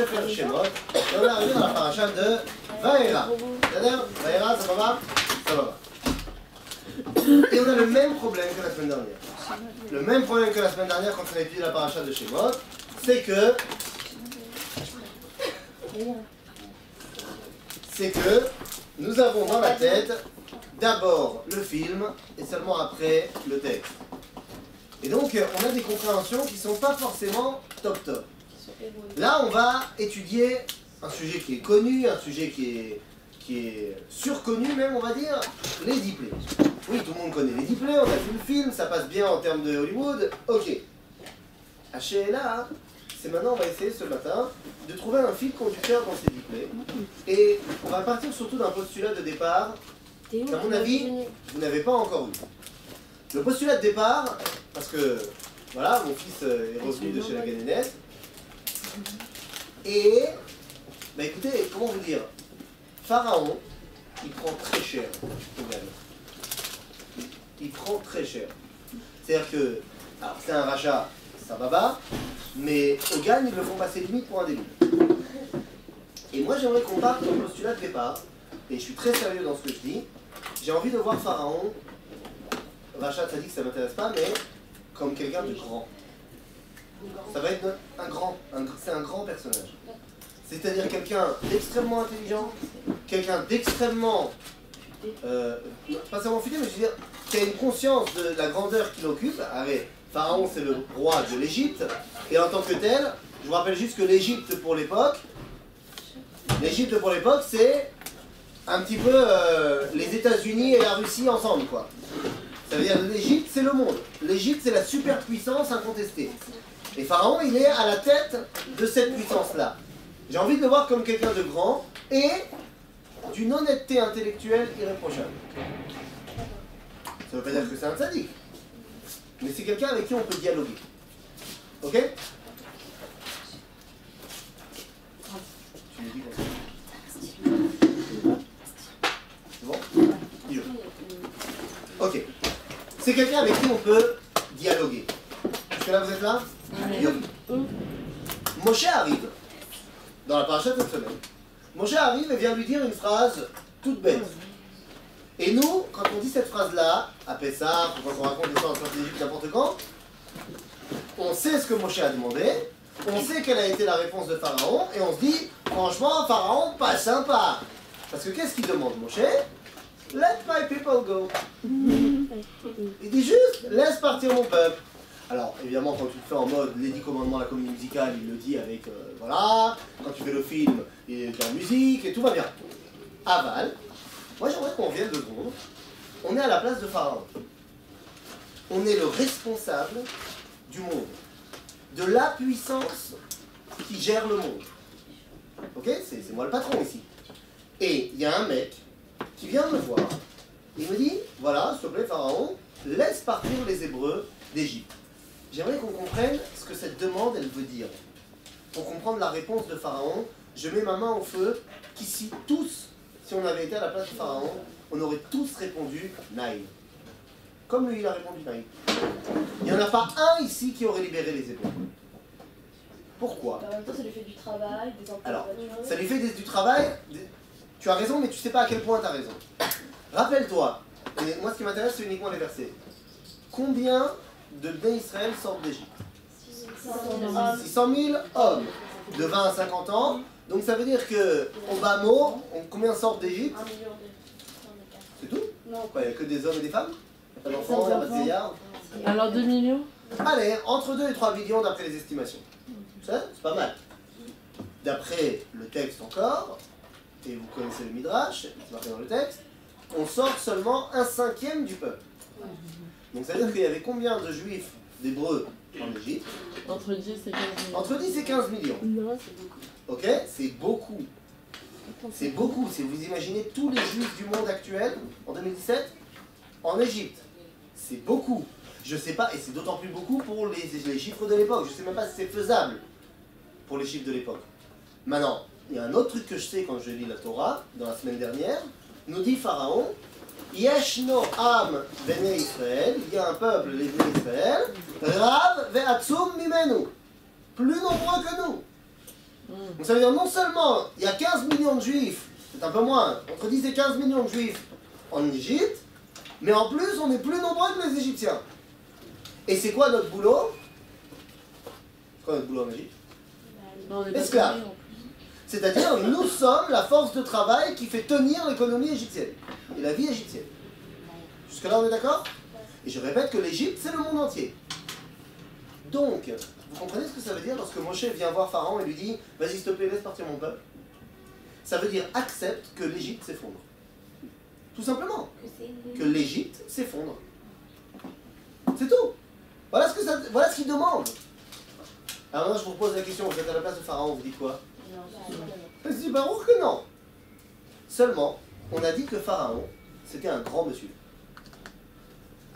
Sefer Shemot, et on est arrivé dans la paracha de Vaera. C'est-à-dire, Vaera, ça va? Ça va. Et on a le même problème que la semaine dernière. Le même problème que la semaine dernière quand on a étudié la paracha de Shemot, c'est que nous avons dans la tête d'abord le film et seulement après le texte. Et donc on a des compréhensions qui ne sont pas forcément top. Là on va étudier un sujet qui est connu, un sujet qui est surconnu même, on va dire, les diplés. Oui, tout le monde connaît les diplés, on a vu le film, ça passe bien en termes de Hollywood, ok. Là, c'est maintenant, on va essayer ce matin de trouver un fil conducteur dans ces diplés. Et on va partir surtout d'un postulat de départ qu'à mon avis, vous n'avez pas encore eu. Le postulat de départ, parce que, voilà, mon fils est revenu de chez la Ganénette, et, bah écoutez, comment vous dire, Pharaon, il prend très cher au Gan. Il prend très cher. C'est-à-dire que, alors c'est un rachat, ça va, mais au Gan, ils le font passer limite pour un début. Et moi, j'aimerais qu'on parte dans le postulat de départ, et je suis très sérieux dans ce que je dis, j'ai envie de voir Pharaon, rachat, ça dit que ça ne m'intéresse pas, mais comme quelqu'un de grand. Ça va être c'est un grand personnage. C'est-à-dire quelqu'un d'extrêmement intelligent, quelqu'un d'extrêmement, pas seulement fidèle, mais je veux dire, qui a une conscience de la grandeur qu'il occupe. Allez, Pharaon c'est le roi de l'Égypte, et en tant que tel, je vous rappelle juste que l'Égypte pour l'époque c'est un petit peu les États-Unis et la Russie ensemble, quoi. Ça veut dire l'Égypte c'est le monde, l'Égypte c'est la superpuissance incontestée. Et Pharaon il est à la tête de cette puissance-là. J'ai envie de le voir comme quelqu'un de grand et d'une honnêteté intellectuelle irréprochable. Ça ne veut pas dire que c'est un sadique, mais c'est quelqu'un avec qui on peut dialoguer. Ok? Tu lui dis quoi? C'est bon? Dis-le. Ok. C'est quelqu'un avec qui on peut dialoguer. Est-ce que là vous êtes là? Moshe arrive. Dans la paracha de cette semaine, Moshe arrive et vient lui dire une phrase toute bête. Et nous, quand on dit cette phrase-là, à Pessah, quand on raconte l'histoire de sortie d'Égypte n'importe quand, on sait ce que Moshe a demandé, on sait quelle a été la réponse de Pharaon, et on se dit, franchement, Pharaon, pas sympa. Parce que qu'est-ce qu'il demande, Moshe? Let my people go. Il dit juste, laisse partir mon peuple. Alors, évidemment, quand tu le fais en mode les 10 commandements, la comédie musicale, il le dit avec, voilà, quand tu fais le film, il est en musique, et tout va bien. Aval, moi j'aimerais qu'on vienne 2 secondes, on est à la place de Pharaon. On est le responsable du monde, de la puissance qui gère le monde. Ok? C'est moi le patron ici. Et il y a un mec qui vient me voir, il me dit, voilà, s'il te plaît Pharaon, laisse partir les Hébreux d'Égypte. J'aimerais qu'on comprenne ce que cette demande, elle veut dire. Pour comprendre la réponse de Pharaon, je mets ma main au feu, qu'ici tous, si on avait été à la place de Pharaon, on aurait tous répondu « Naïm ». Comme lui, il a répondu « Naïm ». Il n'y en a pas un ici qui aurait libéré les Hébreux. Pourquoi? En même temps, ça lui fait du travail, des emplois. Alors, ça lui fait du travail. Tu as raison, mais tu ne sais pas à quel point tu as raison. Rappelle-toi, et moi ce qui m'intéresse, c'est uniquement les versets. Combien de Bnei Israël sortent d'Égypte? 600 000 hommes de 20 à 50 ans. Donc ça veut dire que, au bas mot, combien sortent d'Égypte? 1 million. C'est tout? Non. Il n'y a que des hommes et des femmes? Il n'y a pas d'enfants, il n'y a pas de vieillards? Alors 2 millions? Allez, entre 2 et 3 millions d'après les estimations. Ça, c'est pas mal. D'après le texte encore, et vous connaissez le Midrash, c'est marqué dans le texte, on sort seulement 1/5 du peuple. Donc ça veut dire qu'il y avait combien de juifs, d'hébreux en Égypte? Entre 10 et 15 millions. Entre 10 et 15 millions. Non, c'est beaucoup. Ok? C'est beaucoup. C'est beaucoup. Si vous imaginez tous les juifs du monde actuel, en 2017, en Égypte, c'est beaucoup. Je sais pas, et c'est d'autant plus beaucoup pour les chiffres de l'époque. Je sais même pas si c'est faisable pour les chiffres de l'époque. Maintenant, il y a un autre truc que je sais quand je lis la Torah, dans la semaine dernière, nous dit Pharaon, Yeshno Am Bnei Israël, il y a un peuple, les Bnei Israël, Rav ve'atzum mimenu, plus nombreux que nous. Donc ça veut dire non seulement il y a 15 millions de juifs, c'est un peu moins, entre 10 et 15 millions de juifs en Égypte, mais en plus on est plus nombreux que les Égyptiens. Et c'est quoi notre boulot? C'est quoi notre boulot en Égypte? Non, on est pas Esclaves. payés, non. C'est-à-dire nous sommes la force de travail qui fait tenir l'économie égyptienne et la vie égyptienne. Jusque là on est d'accord? Et je répète que l'Égypte c'est le monde entier. Donc, vous comprenez ce que ça veut dire lorsque Moshe vient voir Pharaon et lui dit « Vas-y s'il te plaît, laisse partir mon peuple » Ça veut dire accepte que l'Égypte s'effondre. Tout simplement. Que l'Égypte s'effondre. C'est tout. Voilà ce qu'il demande. Alors maintenant je vous pose la question, vous êtes à la place de Pharaon, vous dites quoi? Je dis Baruch que non. Seulement, on a dit que Pharaon, c'était un grand monsieur.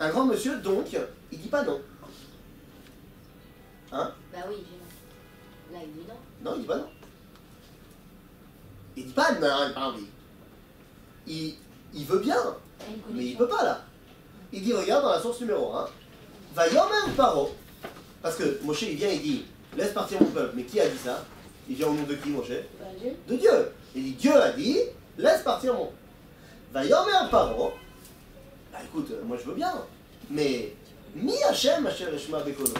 Un grand monsieur, donc, il dit pas non. Hein? Bah oui, j'ai non. Là, il dit non. Non, il dit pas non. Il dit pas non, il parle oui. Il veut bien, mais il peut pas là. Il dit, regarde dans la source numéro 1, va yomer paro, parce que Moshe il vient, il dit, laisse partir mon peuple, mais qui a dit ça? Il vient au nom de qui, Moshe? De Dieu. Il dit, Dieu a dit, laisse partir mon. Va yomer paro, bah écoute, moi je veux bien, mais mi Hashem asher eshma bekono.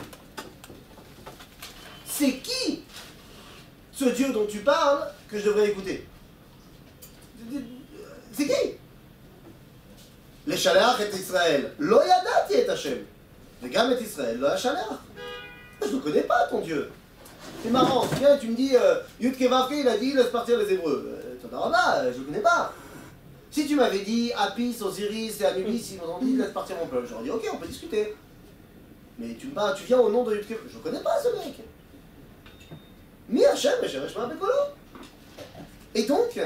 C'est qui ce Dieu dont tu parles que je devrais écouter? C'est qui? Les Shalach et Israël. Lo yadati et Hashem. Les Gam et Israël. Lo Shalach. Je ne connais pas ton Dieu. C'est marrant. Tu viens et tu me dis Yud Kevavke, il a dit laisse partir les Hébreux. Je ne connais pas. Si tu m'avais dit Apis, Osiris et Anubis, ils m'ont dit laisse partir mon peuple. J'aurais dit ok, on peut discuter. Mais tu viens au nom de Yud Kevavke. Je ne connais pas ce mec. Mi Hashem, mais je me rappelle. Et donc,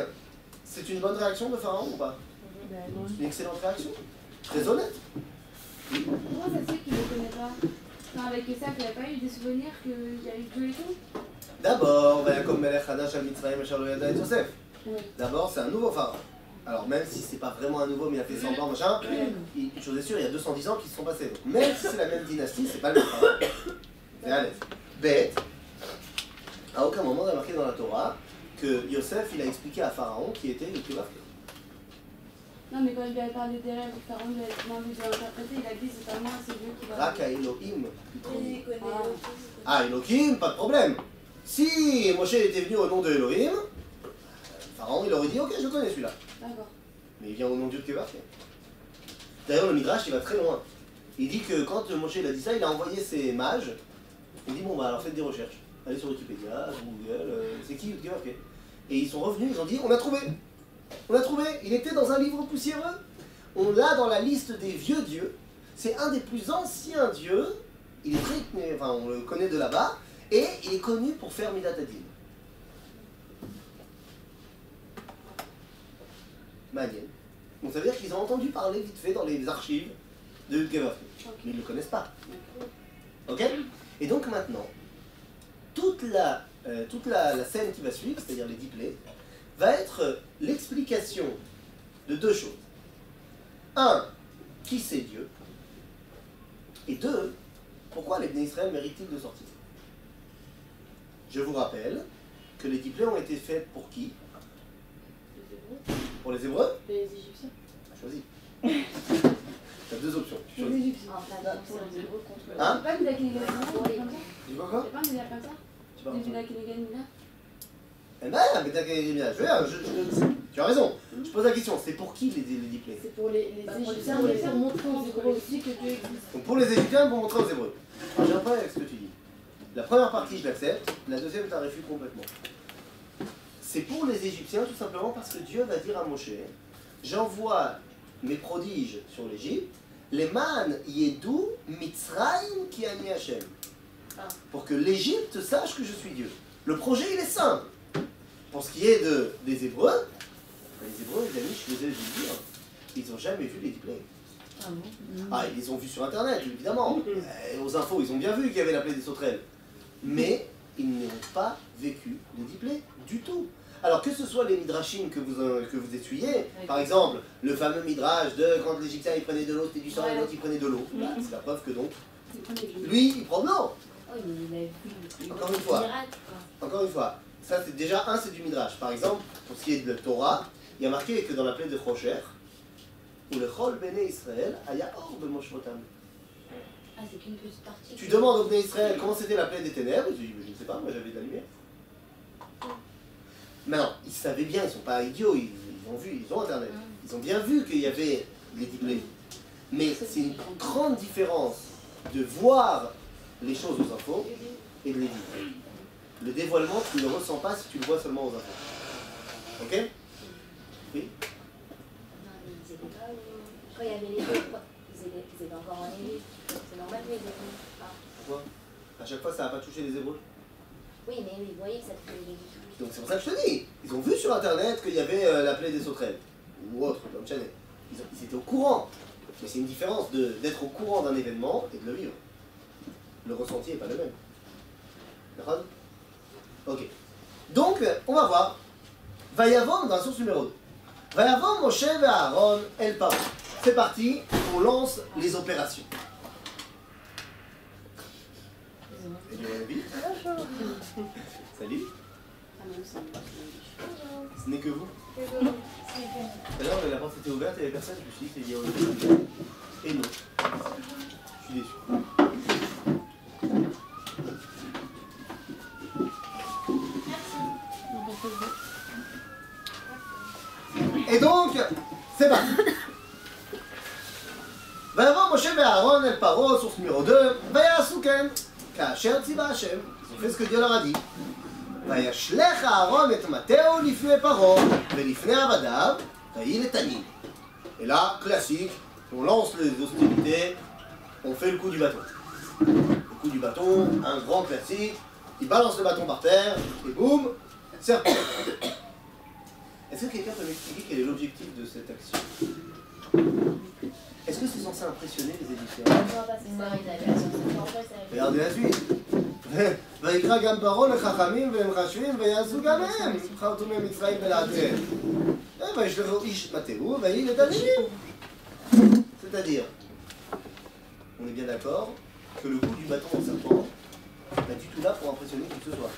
c'est une bonne réaction de Pharaon ou pas? C'est une excellente réaction. Très honnête. Comment ça se fait qu'il ne le connaît pas? Enfin, avec Esaf, il n'y a pas eu des souvenirs qu'il y a eu Dieu et tout? D'abord, Vayakom Melech Hadash al Mitzrayim Asher Lo Yada et Yosef. Oui. D'abord, c'est un nouveau pharaon. Alors, même si c'est pas vraiment un nouveau, mais il a fait semblant, machin, une chose est sûre, il y a 210 ans qui se sont passés. Donc, même si c'est la même dynastie, c'est pas le même pharaon. C'est à l'aise. Bête. À aucun moment, on a marqué dans la Torah que Yosef, il a expliqué à Pharaon qui était le Kevavke. Non, mais quand il lui a parlé des rêves, Pharaon lui a demandé de l'interpréter, il a dit c'est pas moi, c'est Dieu qui va. Raka Elohim. Il connaît Ah, Elohim, pas de problème. Si Moshe était venu au nom de Elohim, Pharaon, il aurait dit ok, je connais celui-là. D'accord. Mais il vient au nom de Dieu de Kevavke. D'ailleurs, le Midrash, il va très loin. Il dit que quand Moshe il a dit ça, il a envoyé ses mages. Il dit bon, bah alors faites des recherches. Allez sur Wikipédia, sur Google, c'est qui Yud Kevavke? Et ils sont revenus, ils ont dit on a trouvé. On l'a trouvé, il était dans un livre poussiéreux. On l'a dans la liste des vieux dieux. C'est un des plus anciens dieux. Il est très, enfin, on le connaît de là-bas. Et il est connu pour faire Midat Hadin. Maniel. Donc ça veut dire qu'ils ont entendu parler vite fait dans les archives de Yud Kevavke. Mais ils ne le connaissent pas. Ok? Et donc maintenant, toute la scène qui va suivre, c'est-à-dire les 10 plaies, va être l'explication de deux choses. Un, qui c'est Dieu? Et deux, pourquoi les Bnei Israël méritent-ils de sortir? Je vous rappelle que les 10 plaies ont été faites pour qui? Pour les Hébreux? Les Égyptiens. Choisis. Tu as deux options. Tu Les choisis. Égyptiens. Pour les Hébreux contre Hein? C'est pas Mida Kenegan Mida, comme ça? Tu vois quoi? C'est pas un délire comme ça? Tu vas Des Mida Kenegan Mida? Eh ben, mais t'as tu as raison. Je pose la question, c'est pour qui les 10 plaies? C'est pour les Égyptiens, pour mais les pour montrer aux Hébreux Hébreux aussi que Dieu existe. Donc pour les Égyptiens, pour montrer aux Hébreux. Alors, j'ai un problème avec ce que tu dis. La première partie, je l'accepte. La deuxième, tu la réfutes complètement. C'est pour les Égyptiens, tout simplement parce que Dieu va dire à Moshe, j'envoie mes prodiges sur l'Égypte, les man yedou mitzrayim ki ani Hashem. Pour que l'Égypte sache que je suis Dieu. Le projet, il est simple. Pour ce qui est des Hébreux, les Hébreux, les amis, je suis désolé de vous le dire, ils n'ont jamais vu les 10 plaies. Ah bon? Ah, ils les ont vus sur Internet, évidemment. Aux infos, ils ont bien vu qu'il y avait la plaie des sauterelles. Mais ils n'ont pas vécu les 10 plaies du tout. Alors que ce soit les midrashim que vous essuyez, par exemple, le fameux midrash de quand l'Égyptien il prenait de l'eau, c'était du sang, et l'autre il prenait de l'eau. Bah, c'est la preuve que donc, lui, il prend de l'eau. Oh, il a vu Encore une fois. miracle, quoi. Encore une fois, Ça, c'est déjà un, c'est du Midrash. Par exemple, pour ce qui est de la Torah, il y a marqué que dans la plaie de Chosher, où le Chol Bene Israël, Aya Or Bemoshvotam. Ah, c'est qu'une petite partie. Tu demandes au Bene Israël comment c'était la plaie des ténèbres, ils disent, je ne sais pas, moi j'avais de la lumière. Maintenant, ils savaient bien, ils ne sont pas idiots, ils ont vu, ils ont Internet. Ils ont bien vu qu'il y avait les diplômés. Mais c'est une grande différence de voir les choses aux infos et de les vivre. Le dévoilement, tu ne le ressens pas si tu le vois seulement aux infos. Ok? Oui? Non, mais ils étaient pas quand il y avait les deux, ils étaient encore en Égypte. C'est normal que les Hébreux. Pourquoi? À chaque fois, ça n'a pas touché les Hébreux. Oui, mais ils voyaient que ça touchait les Égyptiens. Donc c'est pour ça que je te dis. Ils ont vu sur Internet qu'il y avait la plaie des sauterelles. Ou autre, comme Chanel. Ils étaient au courant. Mais c'est une différence d'être au courant d'un événement et de le vivre. Le ressenti n'est pas le même. D'accord? Ok. Donc, on va voir. Vayavom dans la source numéro 2. Vayavom Moshe et Aaron El Paro. C'est parti, on lance les opérations. Eh bien, vite. Salut. Ce n'est que vous. Et là, la porte était ouverte, il n'y avait personne, je me suis dit qu'il y a et non. Je suis déçu. Et donc, c'est parti. Vayavom Moshe et Aaron El Paro, source numéro 2. Vayasu ken, kaasher tziva Hashem. Ils ont fait ce que Dieu leur a dit. וישלך אהרון את מטהו לפני פרעה ולפני עבדיו ויהי לתנין. Et là, classique, on lance les hostilités, on fait le coup du bâton. Le coup du bâton, un grand classique, il balance le bâton par terre, et boum, serpent. Est-ce que quelqu'un peut m'expliquer quel est l'objectif de cette action? Est-ce que c'est censé impressionner les Égyptiens? Regardez la suite. ויקרא גם פרעה לחכמים והם חשבים ויעשו גם הם חרטו ממצרים ולעתיהם וישלחו איש מטהו ויהי לתנין. C'est-à-dire, on est bien d'accord que le coup du bâton en serpent n'est pas du tout là pour impressionner qui que ce soit.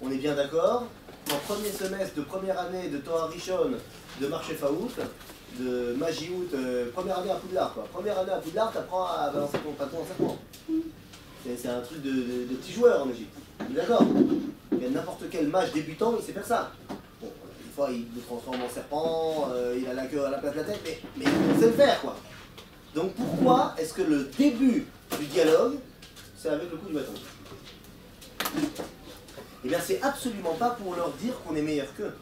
On est bien d'accord qu'en premier semestre de première année de Torah Rishon de Marché Faout, de Magiout, première année à Poudlard quoi. Première année à Poudlard, t'apprends à balancer ton bâton en serpent. C'est un truc de petit joueur en Égypte. D'accord? Il y a n'importe quel mage débutant, il sait faire ça. Bon, des fois il le transforme en serpent, il a la queue à la place de la tête, mais on sait le faire quoi. Donc pourquoi est-ce que le début du dialogue, c'est avec le coup du bâton? Eh bien c'est absolument pas pour leur dire qu'on est meilleur qu'eux.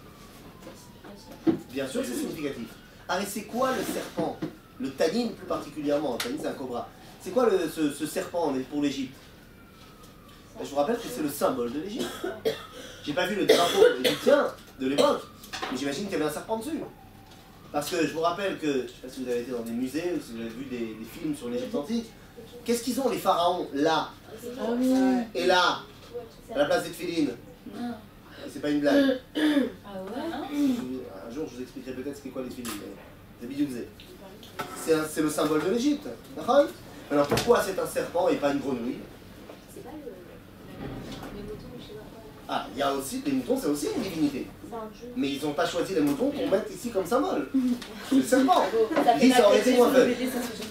Bien sûr que c'est significatif. Ah mais c'est quoi le serpent? Le tannin plus particulièrement, le tannin c'est un cobra. C'est quoi ce serpent pour l'Égypte? Je vous rappelle que c'est le symbole de l'Égypte. J'ai pas vu le drapeau égyptien de l'époque, mais j'imagine qu'il y avait un serpent dessus. Parce que je vous rappelle que, je ne sais pas si vous avez été dans des musées ou si vous avez vu des films sur l'Égypte antique, qu'est-ce qu'ils ont les pharaons là et là, à la place des tefilines? C'est pas une blague. Ah ouais? Un jour je vous expliquerai peut-être ce qu'est quoi les tefilines. C'est bidouzé. C'est le symbole de l'Égypte. D'accord? Alors pourquoi c'est un serpent et pas une grenouille? C'est pas les moutons, je sais pas quoi. Ah, il y a aussi, les moutons c'est aussi une divinité. C'est un jeu. Mais ils n'ont pas choisi les moutons pour mettre ici comme symbole. C'est le serpent. Ils disent ça aurait été moins faible.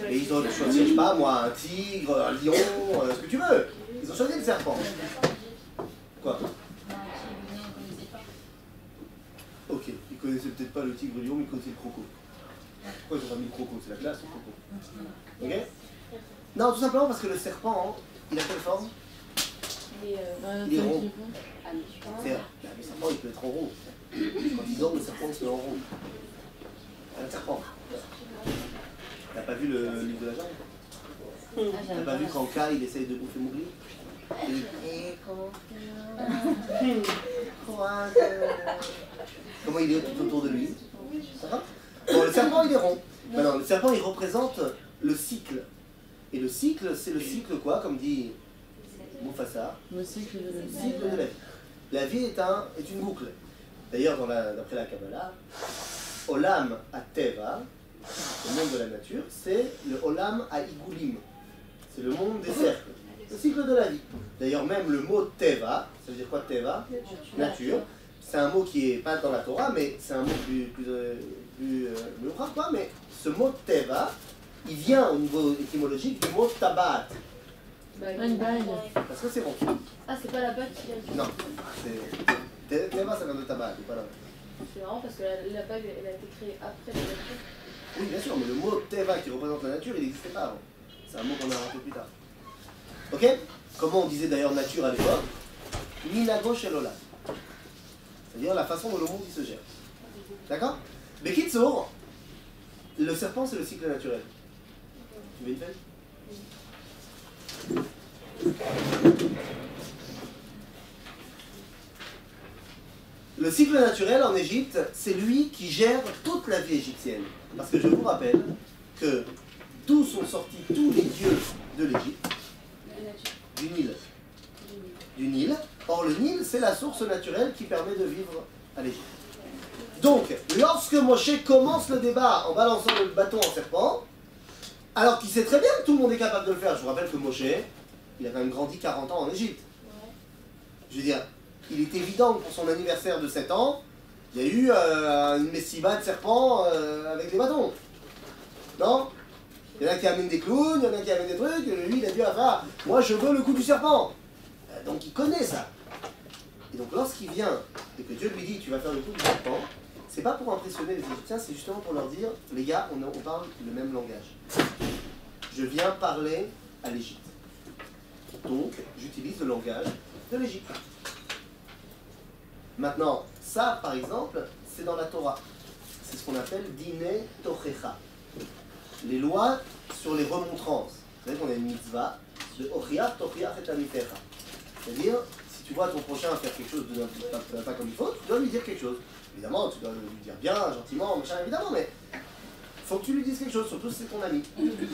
Et ils ont choisi, je sais pas moi, un tigre, un lion, ce que tu veux. Ils ont choisi le serpent. Quoi? Ok, ils connaissaient peut-être pas le tigre, le lion, mais ils connaissaient le croco. Pourquoi ils ont pas mis le croco? C'est la classe, le croco. Ok? Non, tout simplement parce que le serpent, il a quelle forme? Il est rond. Le serpent, il peut être en rond. Quand ils dorment, le serpent se met en rond. Un serpent. T'as pas vu le livre de la jungle? T'as pas vu quand K il essaye de bouffer Mowgli? Comment il est tout autour de lui? Ça va? Bon, le serpent il est rond. Maintenant, le serpent il représente le cycle. Et le cycle, c'est le cycle quoi, comme dit Mufasa? Le cycle de Le cycle de la vie. La vie est une boucle. D'ailleurs, d'après la Kabbalah, Olam HaTeva, le monde de la nature, c'est le Olam HaIgulim. C'est le monde des cercles. Le cycle de la vie. D'ailleurs, même le mot Teva, ça veut dire quoi Teva? Nature. C'est un mot qui n'est pas dans la Torah, mais c'est un mot plus rare, quoi. Mais ce mot Teva, il vient au niveau étymologique du mot Tabat. Une bague. Parce que c'est bon. Ah, c'est pas la bague qui vient du. Non. Teva, ça vient de Tabat, c'est pas là. C'est marrant parce que la bague, elle a été créée après la nature. Oui, bien sûr, mais le mot Teva qui représente la nature, il n'existait pas avant. C'est un mot qu'on a inventé plus tard. Ok? Comment on disait d'ailleurs nature à l'époque? Minago shelola. C'est-à-dire la façon dont le monde il se gère. D'accord? Mais Kitsour, le serpent c'est le cycle naturel. Tu veux une feuille? Le cycle naturel en Égypte, c'est lui qui gère toute la vie égyptienne. Parce que je vous rappelle que d'où sont sortis tous les dieux de l'Égypte? Du Nil. Du Nil. Or le Nil, c'est la source naturelle qui permet de vivre à l'Égypte. Donc, lorsque Moshe commence le débat en balançant le bâton en serpent, alors qu'il sait très bien que tout le monde est capable de le faire, je vous rappelle que Moshe, il a quand même grandi 40 ans en Égypte. Je veux dire, il est évident que pour son anniversaire de 7 ans, il y a eu une messiba de serpent avec les bâtons. Non? Il y en a qui amènent des clowns, il y en a qui amènent des trucs, et lui il a dit ah, moi je veux le coup du serpent. Donc il connaît ça. Et donc lorsqu'il vient et que Dieu lui dit tu vas faire le coup du serpent, c'est pas pour impressionner les Égyptiens, c'est justement pour leur dire les gars, on parle le même langage. Je viens parler à l'Égypte. Donc j'utilise le langage de l'Égypte. Maintenant, ça par exemple, c'est dans la Torah. C'est ce qu'on appelle Dine Tochecha. Les lois sur les remontrances. Vous savez qu'on a une mitzvah de Ochiach, Tochiach et Amitecha. C'est-à-dire, si tu vois ton prochain faire quelque chose de pas comme il faut, tu dois lui dire quelque chose. Évidemment, tu dois lui dire bien, gentiment, machin, évidemment, mais il faut que tu lui dises quelque chose, surtout si c'est ton ami.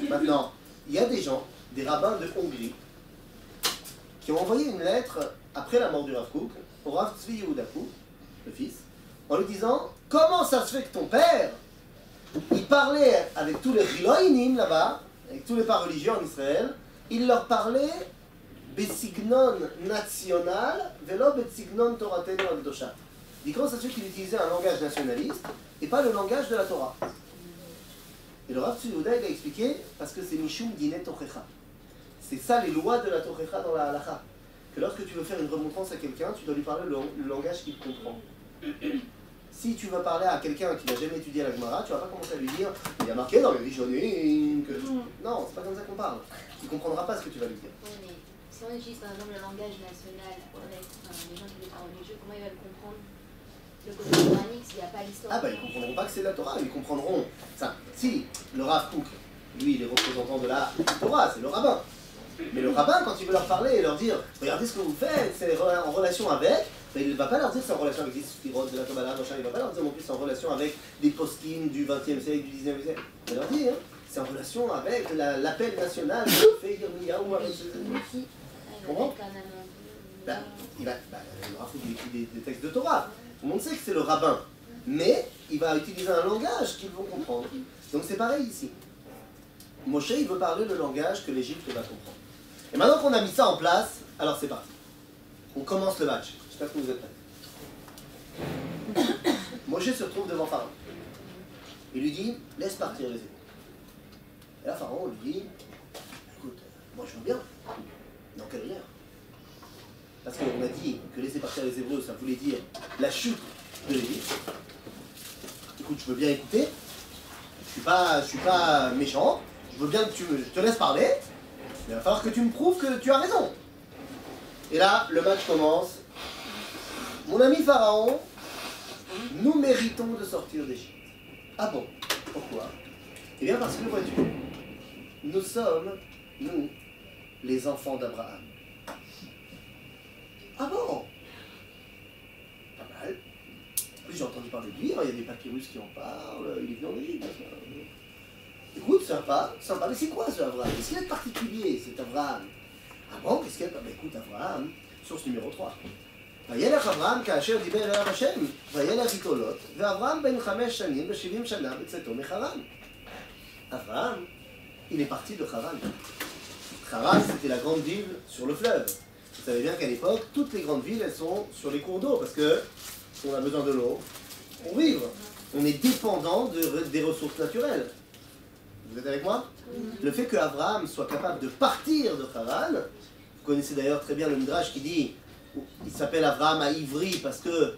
Maintenant, il y a des gens, des rabbins de Hongrie, qui ont envoyé une lettre après la mort du Rav Kook au Rav Tzvi Yehuda Kook, le fils, en lui disant « Comment ça se fait que ton père, il parlait avec tous les Chiloïnim là-bas, avec tous les pas religieux en Israël, il leur parlait besignon national, velo besignon toratenu akdosha. » Il dit comment ça se fait qu'il utilisait un langage nationaliste et pas le langage de la Torah. Et le Rav Tzvi Yehuda il a expliqué parce que c'est Mishum Dine Tochecha. C'est ça les lois de la Tochecha dans la Halacha. Que lorsque tu veux faire une remontrance à quelqu'un, tu dois lui parler le langage qu'il comprend. Si tu veux parler à quelqu'un qui n'a jamais étudié la Gemara, tu vas pas commencer à lui dire il y a marqué dans les Rishonim que... Non, c'est pas comme ça qu'on parle. Il comprendra pas ce que tu vas lui dire. Oui, mais si on utilise par exemple le langage national avec les gens qui ne sont pas religieux, comment ils veulent comprendre le côté coranique s'il n'y a pas l'histoire? Ah bah ils comprendront pas que c'est la Torah, ils comprendront ça. Si le Rav Kook, lui il est représentant de la Torah, c'est le rabbin. Mais le rabbin, quand il veut leur parler et leur dire regardez ce que vous faites, c'est en relation avec, mais il ne va pas leur dire c'est en relation avec les sphirotes de la Kabbalah, machin, il ne va pas leur dire non plus c'est en relation avec les poskim du 20e siècle, du 19e siècle. Il va leur dire c'est en relation avec l'appel national que fait Yirmiyahu avec ce. Comprends? Le Rav Kook il écrit des textes de Torah. Tout le monde sait que c'est le rabbin. Mais il va utiliser un langage qu'ils vont comprendre. Donc c'est pareil ici. Moshe il veut parler le langage que l'Égypte va comprendre. Et maintenant qu'on a mis ça en place, alors c'est parti. On commence le match. J'espère que vous êtes prêts. Moshe se retrouve devant Pharaon. Il lui dit, laisse partir les Hébreux. Et là Pharaon lui dit, écoute, moi je veux bien. Dans quelle guerre? Parce qu'on a dit que laisser partir les Hébreux, ça voulait dire la chute de l'Égypte. Écoute, je veux bien écouter. Je suis pas méchant. Je veux bien que je te laisse parler. Il va falloir que tu me prouves que tu as raison. Et là, le match commence. Mon ami Pharaon, nous méritons de sortir d'Égypte. Ah bon? Pourquoi? Eh bien parce que, vois-tu, nous sommes, nous, les enfants d'Abraham. Ah bon? Pas mal. En plus, j'ai entendu parler de lui, il y a des papyrus qui en parlent, il est venu en Égypte. Écoute, sympa, sympa, mais c'est quoi ce Abraham? Qu'est-ce qu'il y a de particulier, cet Abraham? Ah bon, qu'est-ce qu'il y a de... Bah écoute, Abraham, source numéro 3. וילך אברהם כאשר דיבר אליו השם, וילך איתו לוט, ואברהם בן 5 שנים ו70 שנה בצאתו מחרן. Abraham, il est parti de Haran. Haran, c'était la grande ville sur le fleuve. Vous savez bien qu'à l'époque, toutes les grandes villes, elles sont sur les cours d'eau, parce que on a besoin de l'eau pour vivre. On est dépendant des ressources naturelles. Vous êtes avec moi? Le fait qu'Abraham soit capable de partir de Haran, vous connaissez d'ailleurs très bien le Midrash qui dit, il s'appelle Abraham à Ivry parce que,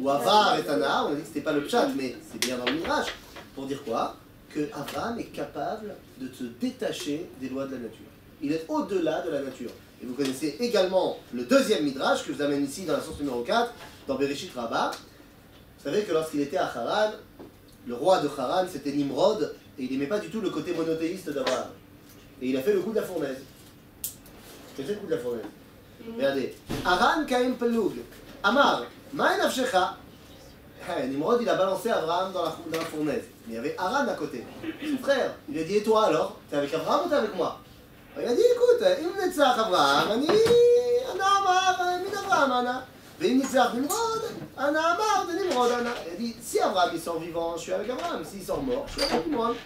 ou Avar et Tana, on a dit que c'était pas le pshat, mais c'est bien dans le Midrash, pour dire quoi? Que Abraham est capable de se détacher des lois de la nature. Il est au-delà de la nature. Et vous connaissez également le deuxième Midrash que je vous amène ici dans la source numéro 4, dans Bereshit Rabbah. Vous savez que lorsqu'il était à Haran, le roi de Haran c'était Nimrod, et il n'aimait pas du tout le côté monothéiste d'Abraham. Et il a fait le coup de la fournaise. Quel c'est le coup de la fournaise? Regardez. Haran Kaim Pelug. Amar, Ma'en Avshecha. Nimrod il a balancé Abraham dans la fournaise. Mais il y avait Haran à côté, son frère. Il lui a dit, et toi alors? T'es avec Abraham ou t'es avec moi? Il a dit, écoute, אם נצח אברהם, אנה אמר מן אברהם אנה, ואם ניצח נמרוד, אנה אמר דנמרוד אנה. Il a dit, si Abraham il sort vivant, je suis avec Abraham, s'il sort mort, je suis avec Nimrod.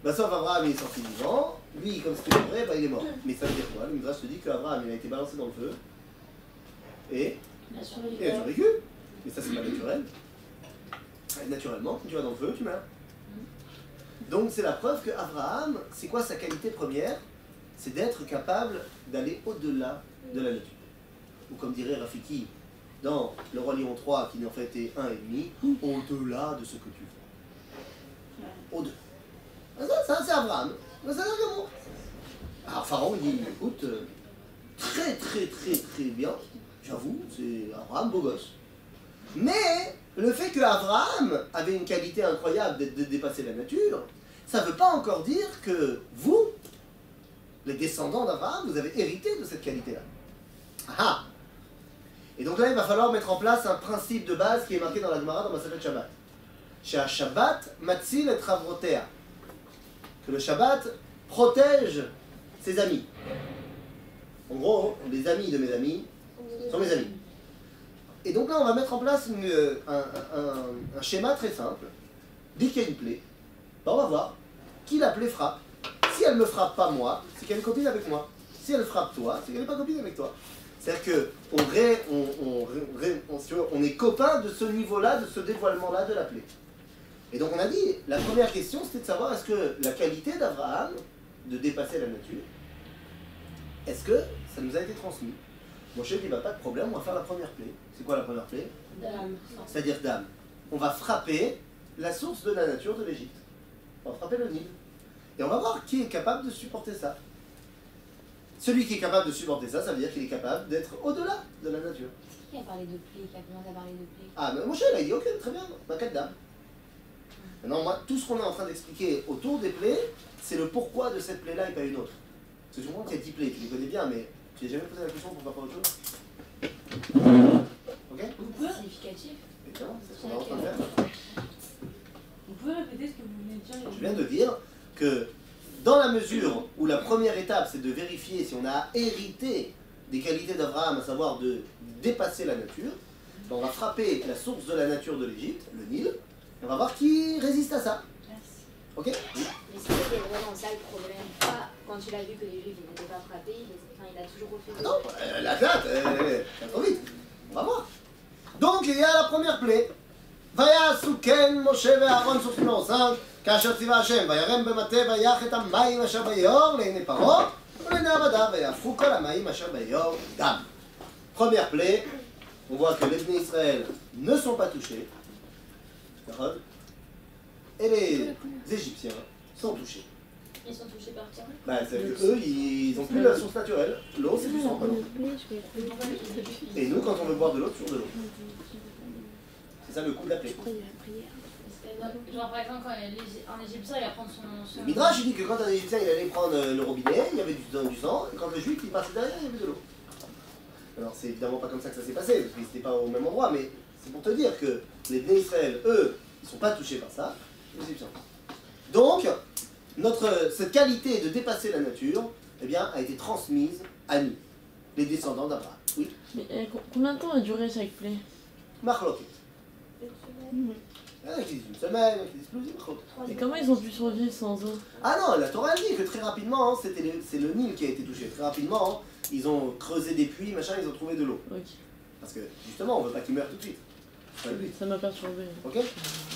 Bah sauf Abraham il est sorti vivant, lui comme c'était vrai, bah il est mort. Mais ça veut dire quoi? Le Midrash te dit qu'Abraham il a été balancé dans le feu, et il a survécu. Mais ça c'est pas naturel. Naturellement, quand tu vas dans le feu, tu meurs. Donc c'est la preuve que Abraham, c'est quoi sa qualité première? C'est d'être capable d'aller au-delà de la nature. Ou comme dirait Rafiki dans Le Roi Lion 3, qui en fait est 1,5, au-delà de ce que tu fais. Au-delà. Ça c'est Abraham. Ça c'est Abraham. Alors Pharaon il dit, écoute, très bien, j'avoue, c'est Abraham beau gosse. Mais le fait que Abraham avait une qualité incroyable de dépasser la nature, ça ne veut pas encore dire que vous, les descendants d'Abraham, vous avez hérité de cette qualité-là. Ah! Et donc là, il va falloir mettre en place un principe de base qui est marqué dans la Gemara, dans Masechet Shabbat. Chez Shabbat, matzil et travrotea. Que le Shabbat protège ses amis. En gros, les amis de mes amis sont mes amis. Et donc là, on va mettre en place un schéma très simple. Dès qu'il y a une plaie, ben on va voir qui la plaie frappe. Si elle ne me frappe pas moi, c'est qu'elle est copine avec moi. Si elle frappe toi, c'est qu'elle n'est pas copine avec toi. C'est-à-dire qu'on est copains de ce niveau-là, de ce dévoilement-là de la plaie. Et donc on a dit, la première question c'était de savoir est-ce que la qualité d'Abraham de dépasser la nature, est-ce que ça nous a été transmis? Mon chef dit bah, pas de problème, on va faire la première plaie. C'est quoi la première plaie? Dame. C'est-à-dire dame. On va frapper la source de la nature de l'Égypte. On va frapper le Nil. Et on va voir qui est capable de supporter ça. Celui qui est capable de supporter ça, ça veut dire qu'il est capable d'être au-delà de la nature. Qui a parlé de plaie? Qui a commencé à parler de plaie? Ah, mais mon chef, il a dit ok, très bien, ma quatre dames. Maintenant, moi, tout ce qu'on est en train d'expliquer autour des plaies, c'est le pourquoi de cette plaie-là et pas une autre. Parce que je comprends qu'il y a 10 plaies, tu les connais bien, mais tu n'as jamais posé la question pour pas autre chose. Ok? C'est significatif. Évidemment, c'est ce qu'on est en train de faire. Vous pouvez répéter ce que vous venez de dire? Je viens de dire que dans la mesure où la première étape c'est de vérifier si on a hérité des qualités d'Abraham, à savoir de dépasser la nature, on va frapper la source de la nature de l'Égypte, le Nil, et on va voir qui résiste à ça. Ok? Mais c'est vraiment ça le problème. Pas quand il a vu que les Juifs n'étaient pas frappés, il a toujours refusé. Non, la date, ça va trop vite. On va voir. Donc il y a la première plaie. ויעשו כן משה ואהרון סוף numéro 5 כאשר ציווה השם וירם במטה ויח את המים אשר ביאור לעיני פרעה ולעיני עבדיו ויהפכו כל המים אשר ביאור דם. Première plaie, on voit que les Bnei Israël ne sont pas touchés. Et les Égyptiens sont touchés. Ils sont touchés par quoi? Bah, c'est que eux, ils n'ont plus la source naturelle. L'eau, c'est du sang, pas l'eau. Et nous, quand on veut boire de l'eau, toujours de l'eau. C'est ça le coup de la plaie. Genre par exemple, quand un Égyptien il va prendre son... Le Midrash il dit que quand un Égyptien il allait prendre le robinet, il y avait du sang, et quand le Juif il passait derrière, il y avait de l'eau. Alors c'est évidemment pas comme ça que ça s'est passé, parce qu'ils n'étaient pas au même endroit, mais c'est pour te dire que les Bnei Israël, eux, ils ne sont pas touchés par ça, les Égyptiens. Donc, cette qualité de dépasser la nature, eh bien, a été transmise à nous, les descendants d'Abraham. Oui. Mais combien de temps a duré cette plaie? Marloquet. Il y en a qui disent une semaine, il y en a qui disent plus. Et comment ils ont pu survivre sans eau? Ah non, la Torah dit que très rapidement, c'est le Nil qui a été touché. Très rapidement, ils ont creusé des puits, machin, ils ont trouvé de l'eau. Ok, Parce que justement, on veut pas qu'ils meurent tout de suite. C'est pas le but. ça m'a perturbé. Ok?